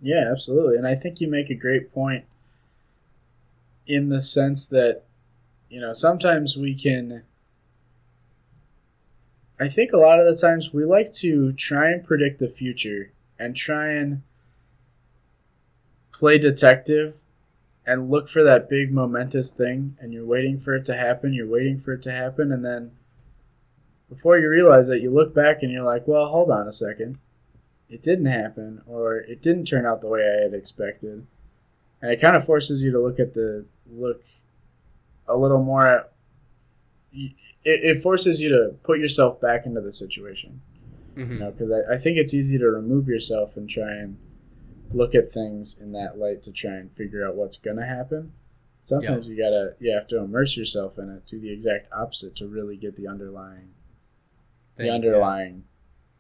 Yeah, absolutely. And I think you make a great point in the sense that, sometimes I think a lot of the times we like to try and predict the future and try and play detective and look for that big momentous thing, and you're waiting for it to happen, and then before you realize it, you look back and you're like, well, hold on a second. It didn't happen, or it didn't turn out the way I had expected. And it kind of forces you to look a little more at, it forces you to put yourself back into the situation. Mm-hmm. Because I think it's easy to remove yourself and try and look at things in that light to try and figure out what's going to happen. Sometimes you have to immerse yourself in it, do the exact opposite to really get the underlying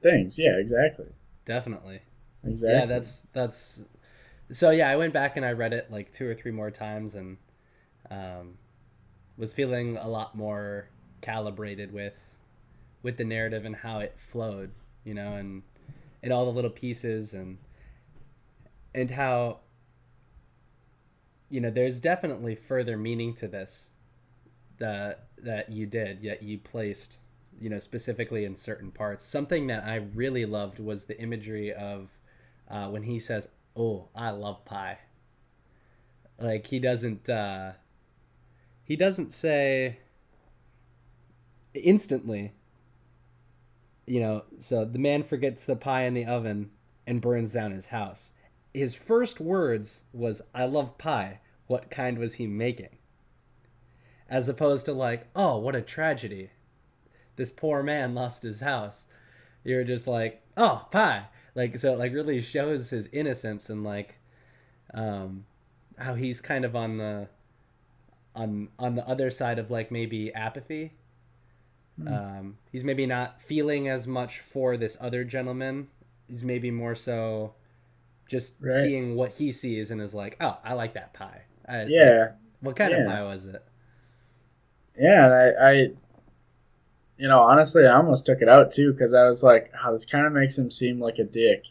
things. Yeah, exactly. Definitely. Exactly. Yeah, that's. So yeah, I went back and I read it 2 or 3 more times, and was feeling a lot more calibrated with the narrative and how it flowed, you know, and all the little pieces and how, you know, there's definitely further meaning to this that you placed, you know, specifically in certain parts. Something that I really loved was the imagery of when he says, "Oh, I love pie." Like he doesn't say instantly, you know, so the man forgets the pie in the oven and burns down his house. His first words was, "I love pie. What kind was he making?" As opposed to like, "Oh, what a tragedy. This poor man lost his house." You're just like, "Oh, pie." Like, so it like really shows his innocence and like how he's kind of on the other side of like maybe apathy. He's maybe not feeling as much for this other gentleman. He's maybe more so just seeing what he sees and is like, "Oh, I like that pie." Yeah. What kind of pie was it? Yeah, and I you know, honestly, I almost took it out too because I was like, "Oh, this kind of makes him seem like a dick."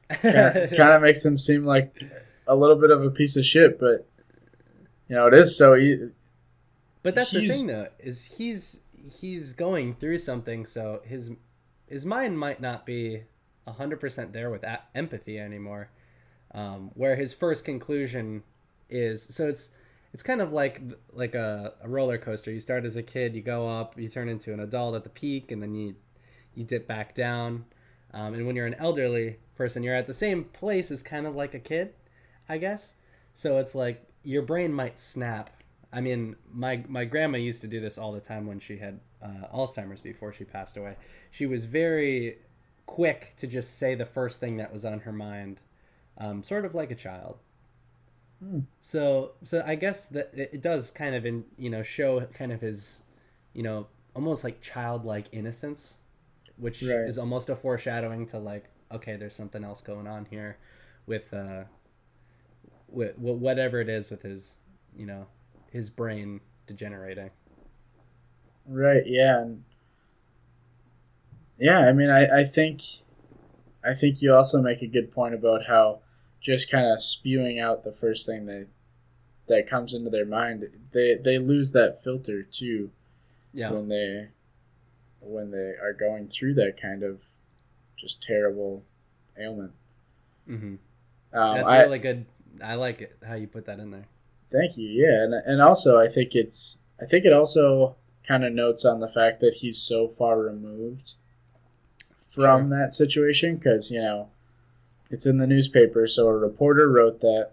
Kind of makes him seem like a little bit of a piece of shit, but you know, it is so. But that's the thing, though, is he's going through something, so his mind might not be 100% there with empathy anymore. Where his first conclusion is, so it's kind of like a roller coaster. You start as a kid, you go up, you turn into an adult at the peak, and then you dip back down. And when you're an elderly person, you're at the same place as kind of like a kid, I guess. So it's like your brain might snap. I mean, my grandma used to do this all the time when she had Alzheimer's before she passed away. She was very quick to just say the first thing that was on her mind, sort of like a child. So I guess that it does kind of show kind of his, you know, almost like childlike innocence, which is almost a foreshadowing to like, okay, there's something else going on here with whatever it is with his, you know, his brain degenerating. Right. Yeah. And yeah. I mean, I think you also make a good point about how just kind of spewing out the first thing that comes into their mind, they lose that filter too. Yeah. When they are going through that kind of just terrible ailment. Mm-hmm. That's really good. I like it how you put that in there. Thank you. Yeah, and also I think it also kind of notes on the fact that he's so far removed from that situation because, you know, it's in the newspaper, so a reporter wrote that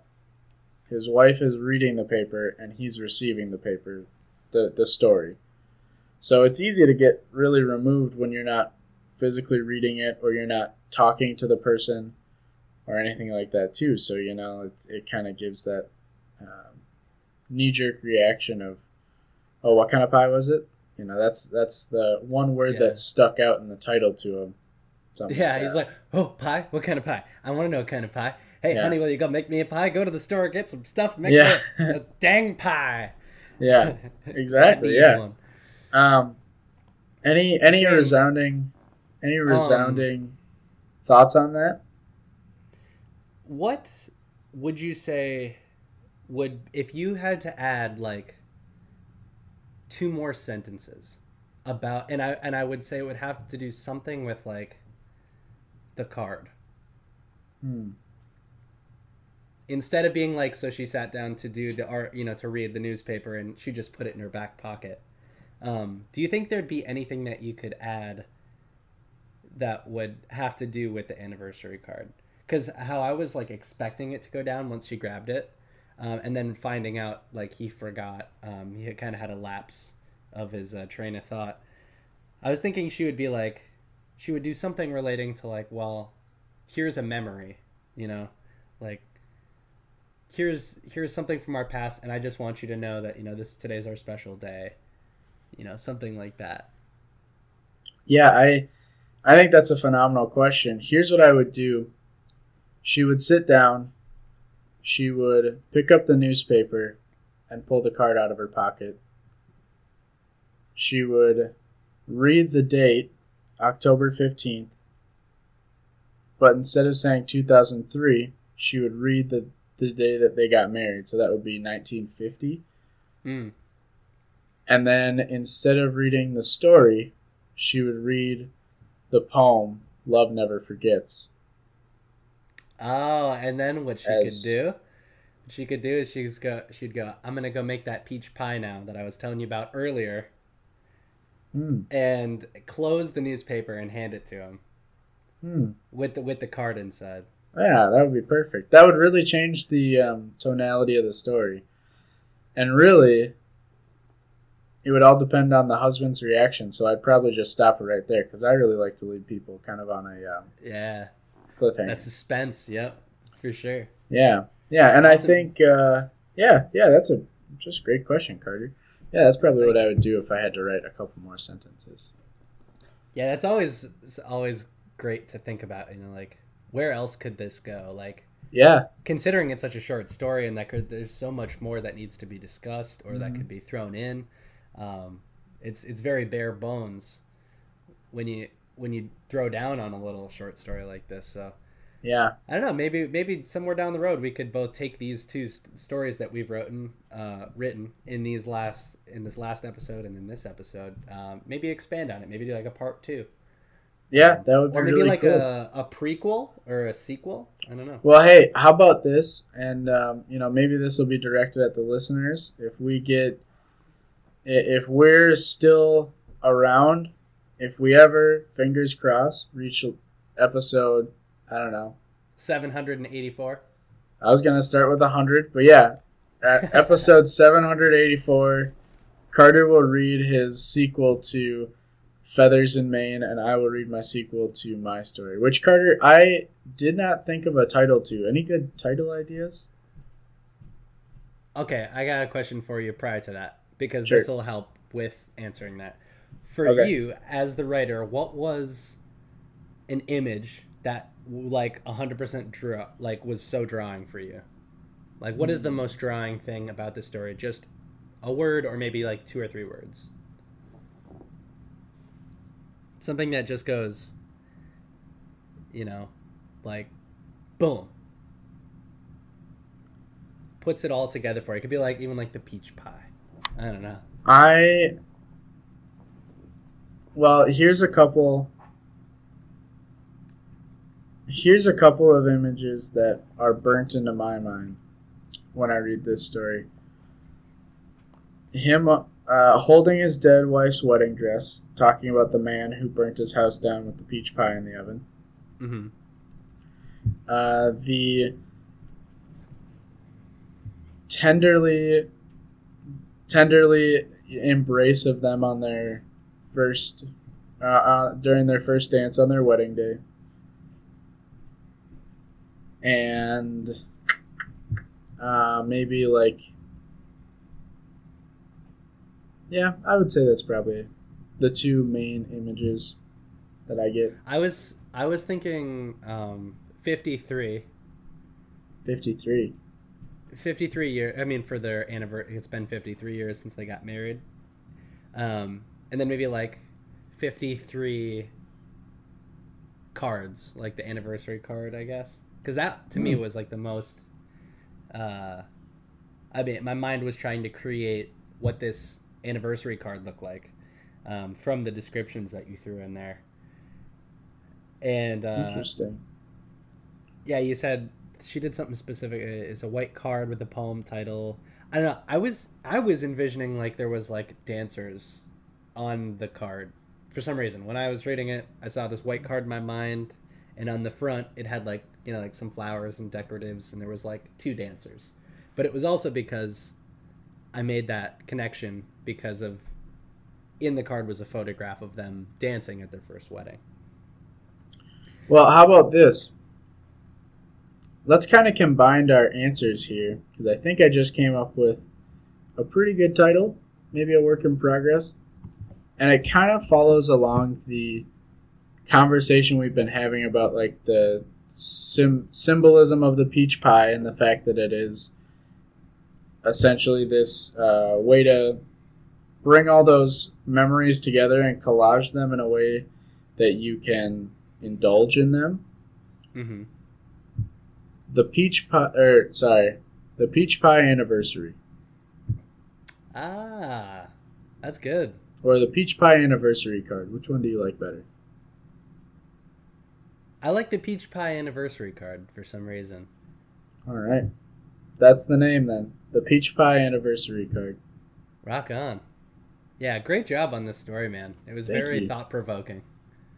his wife is reading the paper and he's receiving the paper, the story. So it's easy to get really removed when you're not physically reading it or you're not talking to the person or anything like that too. So, you know, it kind of gives that knee-jerk reaction of, "Oh, what kind of pie was it?" You know, that's the one word that stuck out in the title to him. Yeah, he's like, "Oh, pie? What kind of pie? I want to know what kind of pie. Hey, honey, will you go make me a pie? Go to the store, get some stuff, make me a dang pie." Yeah, exactly. Yeah. Any resounding thoughts on that? What would you say if you had to add like 2 more sentences about, and I would say it would have to do something with like the card. Instead of being like, so she sat down to do the art, you know, to read the newspaper and she just put it in her back pocket. Do you think there'd be anything that you could add that would have to do with the anniversary card? Because how I was like expecting it to go down once she grabbed it, and then finding out like he forgot, he had kind of had a lapse of his train of thought. I was thinking she would be like, she would do something relating to like, well, here's a memory, you know, like here's something from our past, and I just want you to know that, you know, today's our special day, you know, something like that. Yeah, I think that's a phenomenal question. Here's what I would do. She would sit down, she would pick up the newspaper and pull the card out of her pocket she would read the date, October 15th, but instead of saying 2003, she would read the day that they got married, so that would be 1950. Mm. And then instead of reading the story, she would read the poem, Love Never Forgets. Oh, and then what she could do is she'd go, I'm going to go make that peach pie now that I was telling you about earlier. And close the newspaper and hand it to him with the card inside. Yeah, that would be perfect. That would really change the tonality of the story. And really, it would all depend on the husband's reaction, so I'd probably just stop it right there, because I really like to leave people kind of on a cliffhanger. That suspense, yep, for sure. Yeah, and awesome. I think, that's a just great question, Carter. Yeah, that's probably what I would do if I had to write a couple more sentences. Yeah, that's always great to think about, like, where else could this go? Like, yeah, considering it's such a short story and there's so much more that needs to be discussed or that could be thrown in. It's very bare bones when you throw down on a little short story like this. So yeah, I don't know. Maybe somewhere down the road we could both take these two stories that we've written in this last episode and in this episode. Maybe expand on it. Maybe do like a part 2. Yeah, that would be really cool. Or maybe like a prequel or a sequel. I don't know. Well, hey, how about this? And maybe this will be directed at the listeners. If we're still around, if we ever, fingers crossed, reach episode, I don't know, 784. I was gonna start with 100, but yeah, at episode 784, Carter will read his sequel to Feathers in Maine, and I will read my sequel to my story, which, Carter, I did not think of a title to. Any good title ideas? Okay, I got a question for you prior to that, because this will help with answering that. For you, as the writer, what was an image that, like, 100% was so drawing for you? Like, what is the most drawing thing about the story? Just a word, or maybe, like, 2 or 3 words? Something that just goes, like, boom. Puts it all together for you. It could be like, even like the peach pie. I don't know. Well, here's a couple of images that are burnt into my mind when I read this story. Him holding his dead wife's wedding dress, talking about the man who burnt his house down with the peach pie in the oven. Mm-hmm. The tenderly embrace of them on their first during their first dance on their wedding day, and maybe like, yeah, I would say that's probably the 2 main images that I get. I was thinking 53. 53. 53 years. I mean, for their anniversary, it's been 53 years since they got married. And then maybe like 53 cards, like the anniversary card, I guess. Because that, to me, was like the most... I mean, my mind was trying to create what this anniversary card looked like from the descriptions that you threw in there. And interesting. Yeah, you said she did something specific. It's a white card with a poem title. I don't know. I was envisioning like there was like dancers on the card for some reason. When I was reading it, I saw this white card in my mind, and on the front it had like, like some flowers and decoratives, and there was like 2 dancers. But it was also because I made that connection because of in the card was a photograph of them dancing at their first wedding. Well, how about this? Let's kind of combine our answers here, because I think I just came up with a pretty good title, maybe a work in progress, and it kind of follows along the conversation we've been having about like the symbolism of the peach pie and the fact that it is essentially this way to bring all those memories together and collage them in a way that you can indulge in them. Mm-hmm. The peach pie anniversary. Ah, that's good. Or the peach pie anniversary card. Which one do you like better? I like the peach pie anniversary card for some reason. All right. That's the name then. The peach pie anniversary card. Rock on. Yeah, great job on this story, man. It was Thank very you. thought-provoking.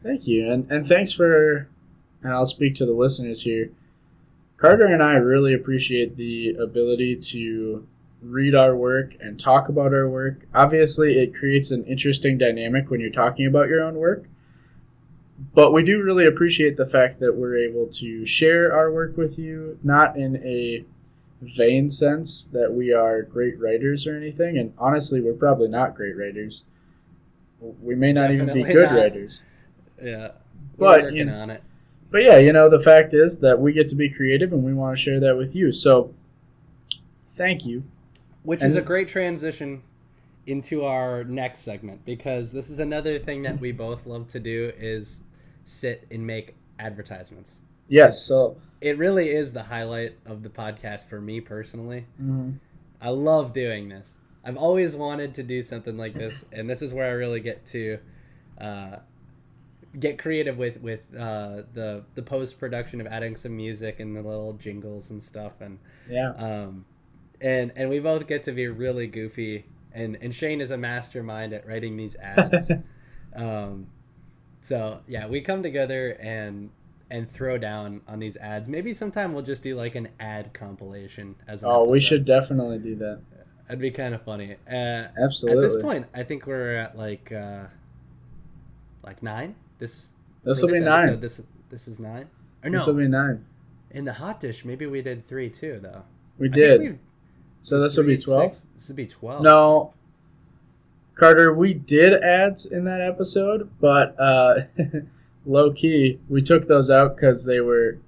Thank you. And thanks for, and I'll speak to the listeners here. Carter and I really appreciate the ability to read our work and talk about our work. Obviously, it creates an interesting dynamic when you're talking about your own work. But we do really appreciate the fact that we're able to share our work with you, not in a vain sense that we are great writers or anything. And honestly, we're probably not great writers. We may not even be Definitely good not. writers. Yeah, But, we're working on it. But yeah, the fact is that we get to be creative and we want to share that with you. So, thank you. Which is a great transition into our next segment, because this is another thing that we both love to do is sit and make advertisements. Yes, so It really is the highlight of the podcast for me personally. mhm. I love doing this. I've always wanted to do something like this, and this is where I really get to get creative with the post-production of adding some music and the little jingles and stuff. And Yeah. and we both get to be really goofy, and Shane is a mastermind at writing these ads. So yeah, we come together and throw down on these ads. Maybe sometime we'll just do like an ad compilation as an We episode. should definitely do that. That'd be kind of funny. Absolutely. At this point, I think we're at like 9. This for will be episode, 9. This is 9. Or no, This will be 9. in the hot dish, maybe we did 3 too, though. We I think did. we've- So this will be 3, 12? 6, this would be 12. No. Carter, we did ads in that episode, but low key, we took those out because they were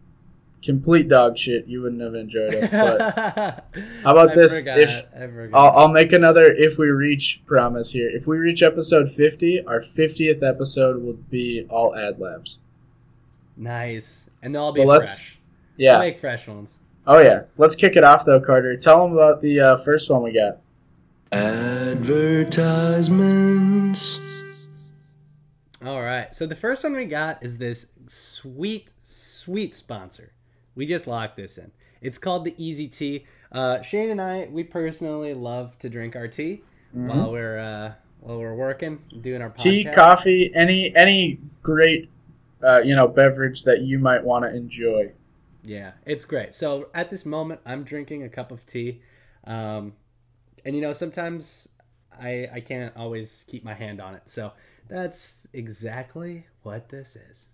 complete dog shit. You wouldn't have enjoyed it. But how about this? I forgot. I'll make another if we reach promise here. If we reach episode 50, our 50th episode will be all ad labs. Nice. And they'll all be Well, let's- fresh. Yeah. We'll make fresh ones. Oh, yeah. Let's kick it off, though, Carter. Tell them about the first one we got. Advertisements. All right. So the first one we got is this sweet, sweet sponsor. We just locked this in. It's called the Easy Tea. Shane and I, we personally love to drink our tea while we're working, doing our podcast. Tea, coffee, any great beverage that you might want to enjoy. Yeah, it's great. So at this moment, I'm drinking a cup of tea. And, sometimes I can't always keep my hand on it. So that's exactly what this is.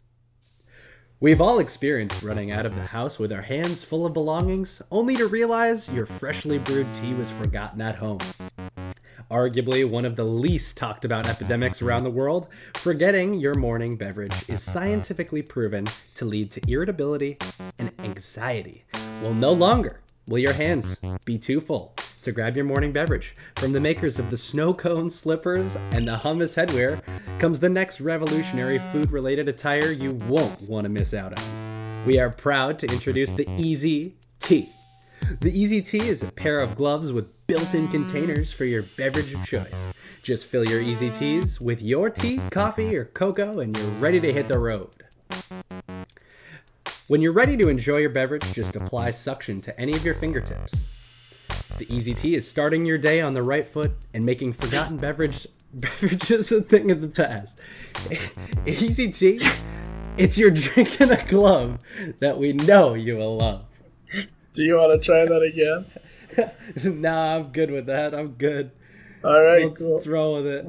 We've all experienced running out of the house with our hands full of belongings, only to realize your freshly brewed tea was forgotten at home. Arguably one of the least talked about epidemics around the world, forgetting your morning beverage is scientifically proven to lead to irritability and anxiety. Well, no longer will your hands be too full to grab your morning beverage. From the makers of the snow cone slippers and the hummus headwear comes the next revolutionary food-related attire you won't want to miss out on. We are proud to introduce the Easy Tea. The Easy Tea is a pair of gloves with built-in containers for your beverage of choice. Just fill your Easy Teas with your tea, coffee, or cocoa, and you're ready to hit the road. When you're ready to enjoy your beverage, just apply suction to any of your fingertips. The Easy Tea is starting your day on the right foot and making forgotten beverages a thing of the past. Easy Tea, it's your drink in a glove that we know you will love. Do you want to try that again? Nah, I'm good with that. I'm good. All right, Let's roll with it.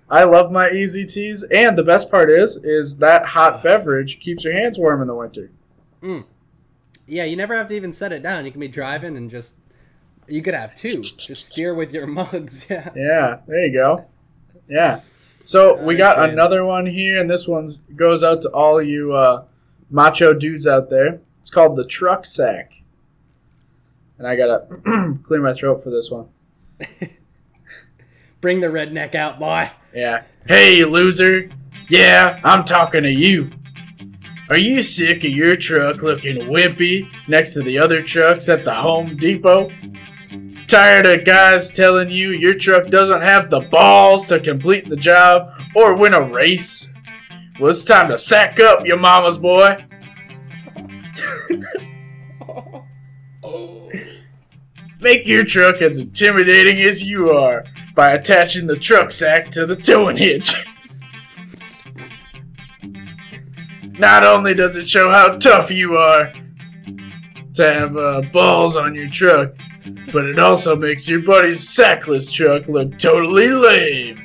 I love my Easy Teas, and the best part is that hot beverage keeps your hands warm in the winter. Yeah, you never have to even set it down. You can be driving and you could have 2. Just steer with your mugs. Yeah. Yeah, there you go. Yeah. So we got Shane. another one here, and this one goes out to all you macho dudes out there. It's called the Truck Sack. And I got to clear my throat for this one. Bring the redneck out, boy. Yeah. Hey, you loser. Yeah, I'm talking to you. Are you sick of your truck looking wimpy next to the other trucks at the Home Depot? Tired of guys telling you your truck doesn't have the balls to complete the job or win a race? Well, it's time to sack up, you mama's boy. Make your truck as intimidating as you are by attaching the truck sack to the towing hitch. Not only does it show how tough you are to have balls on your truck, but it also makes your buddy's sackless truck look totally lame.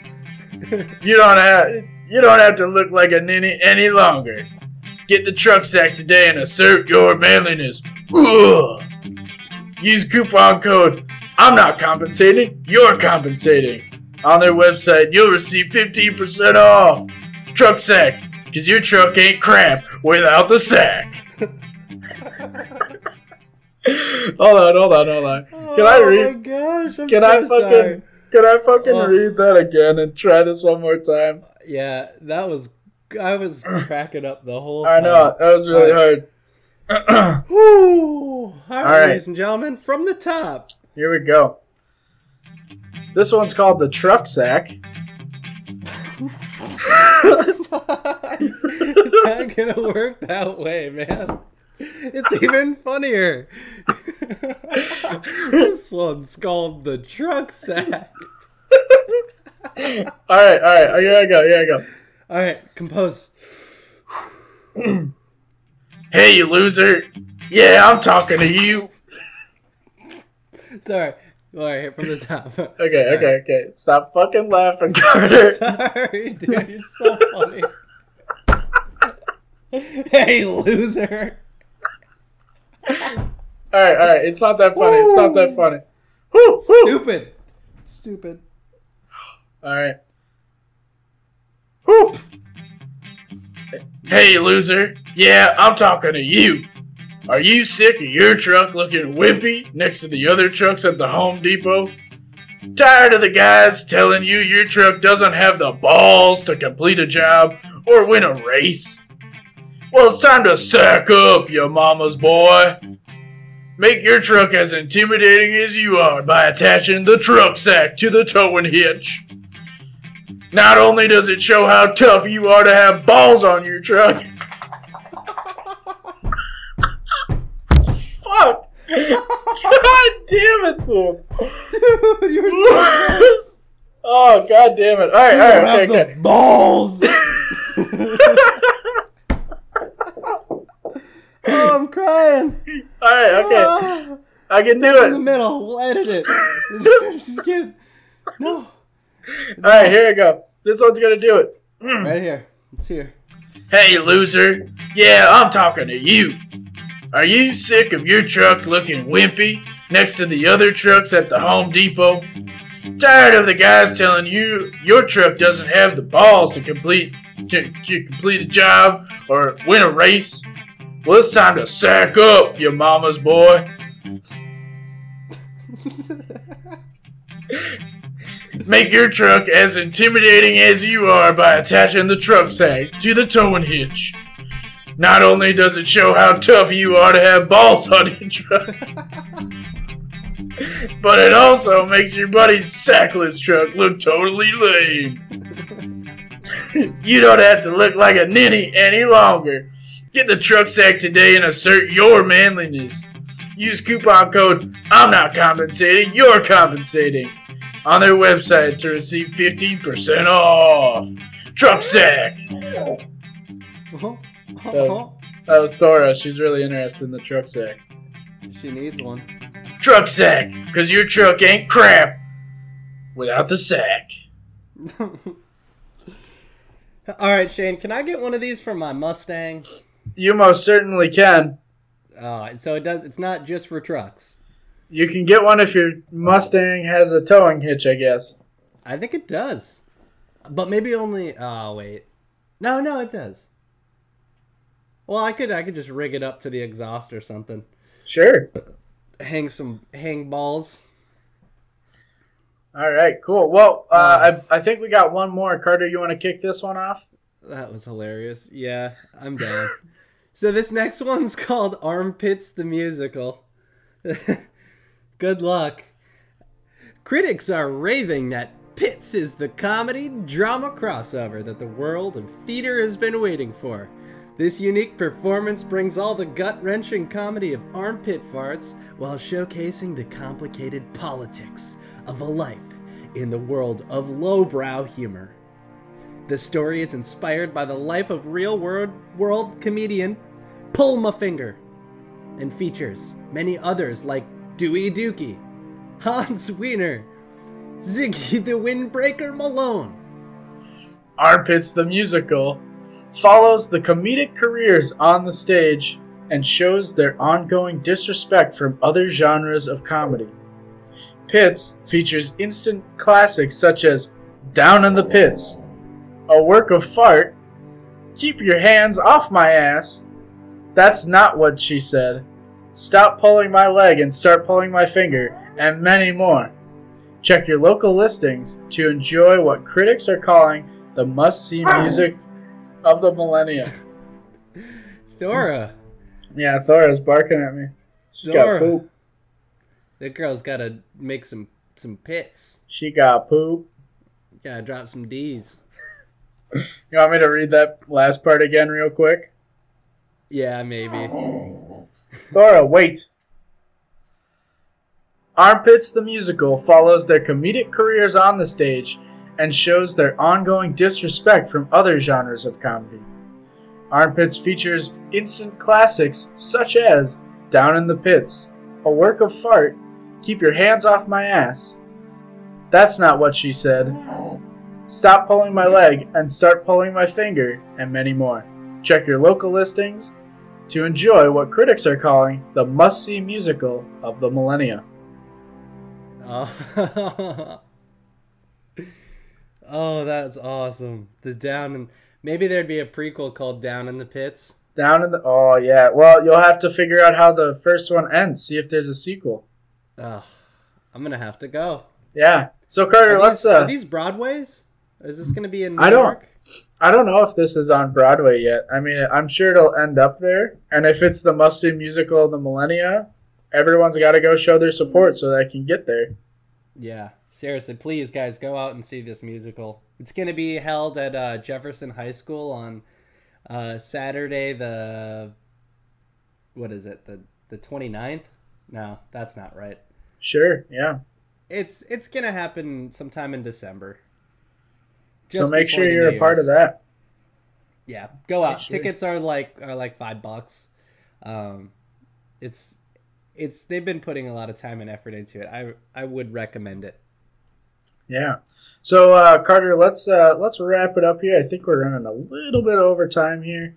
You don't have to look like a ninny any longer. Get the truck sack today and assert your manliness. Ugh. Use coupon code I'm not compensating, you're compensating. On their website, you'll receive 15% off. Truck sack, because your truck ain't crap without the sack. Hold on. Can I read? Oh my gosh, I'm Can so I fucking sorry. Can I fucking read that again and try this one more time? Yeah, I was cracking up the whole I time. know, that was really hard. Woo! All right, right. ladies and gentlemen, from the top. Here we go. This one's called the truck sack. It's not gonna work that way, man. It's even funnier. This one's called the truck sack. All right. Here I go. All right, compose. Hey, you loser. Yeah, I'm talking to you. Sorry. All right, from the top. Okay. Stop fucking laughing, Carter. Sorry, dude. You're so funny. Hey, loser. All right. It's not that funny. Woo. Stupid. All right. Woo. Hey, you loser. Yeah, I'm talking to you. Are you sick of your truck looking wimpy next to the other trucks at the Home Depot? Tired of the guys telling you your truck doesn't have the balls to complete a job or win a race? Well, it's time to sack up, you mama's boy. Make your truck as intimidating as you are by attaching the truck sack to the towing hitch. Not only does it show how tough you are to have balls on your truck. Fuck! God damn it, dude! Dude, you're so close. Oh, god damn it. Alright, okay. Balls! Oh, I'm crying. Alright, okay. I can do In the it. middle, we'll edit it. Just kidding. No. Alright, here we go. This one's gonna do it. Right here. It's here. Hey, you loser. Yeah, I'm talking to you. Are you sick of your truck looking wimpy next to the other trucks at the Home Depot? Tired of the guys telling you your truck doesn't have the balls to complete a job or win a race? Well, it's time to sack up, you mama's boy. Make your truck as intimidating as you are by attaching the truck sack to the towing hitch. Not only does it show how tough you are to have balls on your truck, but it also makes your buddy's sackless truck look totally lame. You don't have to look like a ninny any longer. Get the truck sack today and assert your manliness. Use coupon code I'm not compensating, you're compensating on their website to receive 15% off. Truck sack. That was Thora. She's really interested in the truck sack. She needs one. Truck sack, because your truck ain't crap without the sack. All right, Shane, can I get one of these for my Mustang? You most certainly can. So it's not just for trucks. You can get one if your Mustang has a towing hitch, I guess. I think it does. But maybe only... Oh, wait. No, it does. Well, I could just rig it up to the exhaust or something. Sure. Hang balls. All right, cool. Well, I think we got one more. Carter, you want to kick this one off? That was hilarious. Yeah, I'm down. So this next one's called Armpits the Musical. Good luck. Critics are raving that Pits is the comedy drama crossover that the world of theater has been waiting for. This unique performance brings all the gut-wrenching comedy of armpit farts while showcasing the complicated politics of a life in the world of lowbrow humor. The story is inspired by the life of real-world comedian Pull My Finger and features many others like Dewey Dookie, Hans Wiener, Ziggy the Windbreaker Malone. Armpits the Musical follows the comedic careers on the stage and shows their ongoing disrespect from other genres of comedy. Pits features instant classics such as Down in the Pits, A Work of Fart, Keep Your Hands Off My Ass, That's Not What She Said, Stop Pulling My Leg and Start Pulling My Finger, and many more. Check your local listings to enjoy what critics are calling the must-see music of the millennium. Thora. Yeah, Thora's barking at me. She's got poop. That girl's gotta make some pits. She got poop. Gotta drop some D's. You want me to read that last part again real quick? Yeah, maybe. Thora, wait. Armpits the Musical follows their comedic careers on the stage and shows their ongoing disrespect from other genres of comedy. Armpits features instant classics such as Down in the Pits, A Work of Fart, Keep Your Hands Off My Ass, That's Not What She Said, Stop Pulling My Leg and Start Pulling My Finger, and many more. Check your local listings to enjoy what critics are calling the must-see musical of the millennia. Oh. Oh, that's awesome. Maybe there'd be a prequel called Down in the Pits. Oh yeah. Well, you'll have to figure out how the first one ends. See if there's a sequel. Oh, I'm gonna have to go. Yeah. So Carter, are these Broadways? Is this gonna be in New York? I don't know if this is on Broadway yet. I mean, I'm sure it'll end up there. And if it's the must-see musical of the millennia, everyone's got to go show their support so they can get there. Yeah. Seriously, please, guys, go out and see this musical. It's going to be held at Jefferson High School on Saturday, the 29th? No, that's not right. Sure, yeah. It's going to happen sometime in December. So make sure you're a part of that. Yeah, go out. Sure. Tickets are like $5. They've been putting a lot of time and effort into it. I would recommend it. Yeah. So Carter, let's wrap it up here. I think we're running a little bit over time here.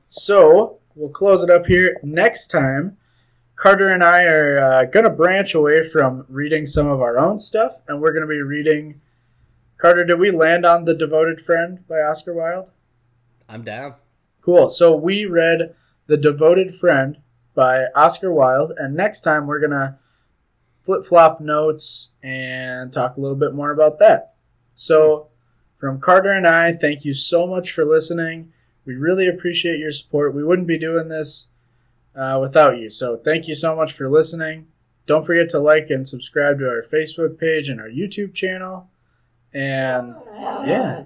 So we'll close it up here. Next time, Carter and I are gonna branch away from reading some of our own stuff, and we're gonna be reading. Carter, did we land on The Devoted Friend by Oscar Wilde? I'm down. Cool. So we read The Devoted Friend by Oscar Wilde, and next time we're gonna flip-flop notes and talk a little bit more about that. So from Carter and I, thank you so much for listening. We really appreciate your support. We wouldn't be doing this without you. So thank you so much for listening. Don't forget to like and subscribe to our Facebook page and our YouTube channel. And yeah.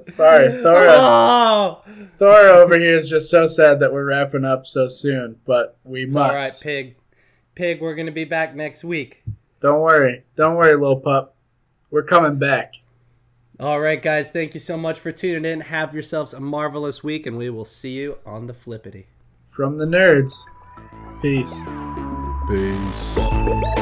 Sorry, Thora. Oh! Thora over here is just so sad that we're wrapping up so soon, but it's must. All right, Pig, we're going to be back next week. Don't worry, little pup. We're coming back. All right, guys, thank you so much for tuning in. Have yourselves a marvelous week, and we will see you on the flippity. From the nerds, peace. Peace.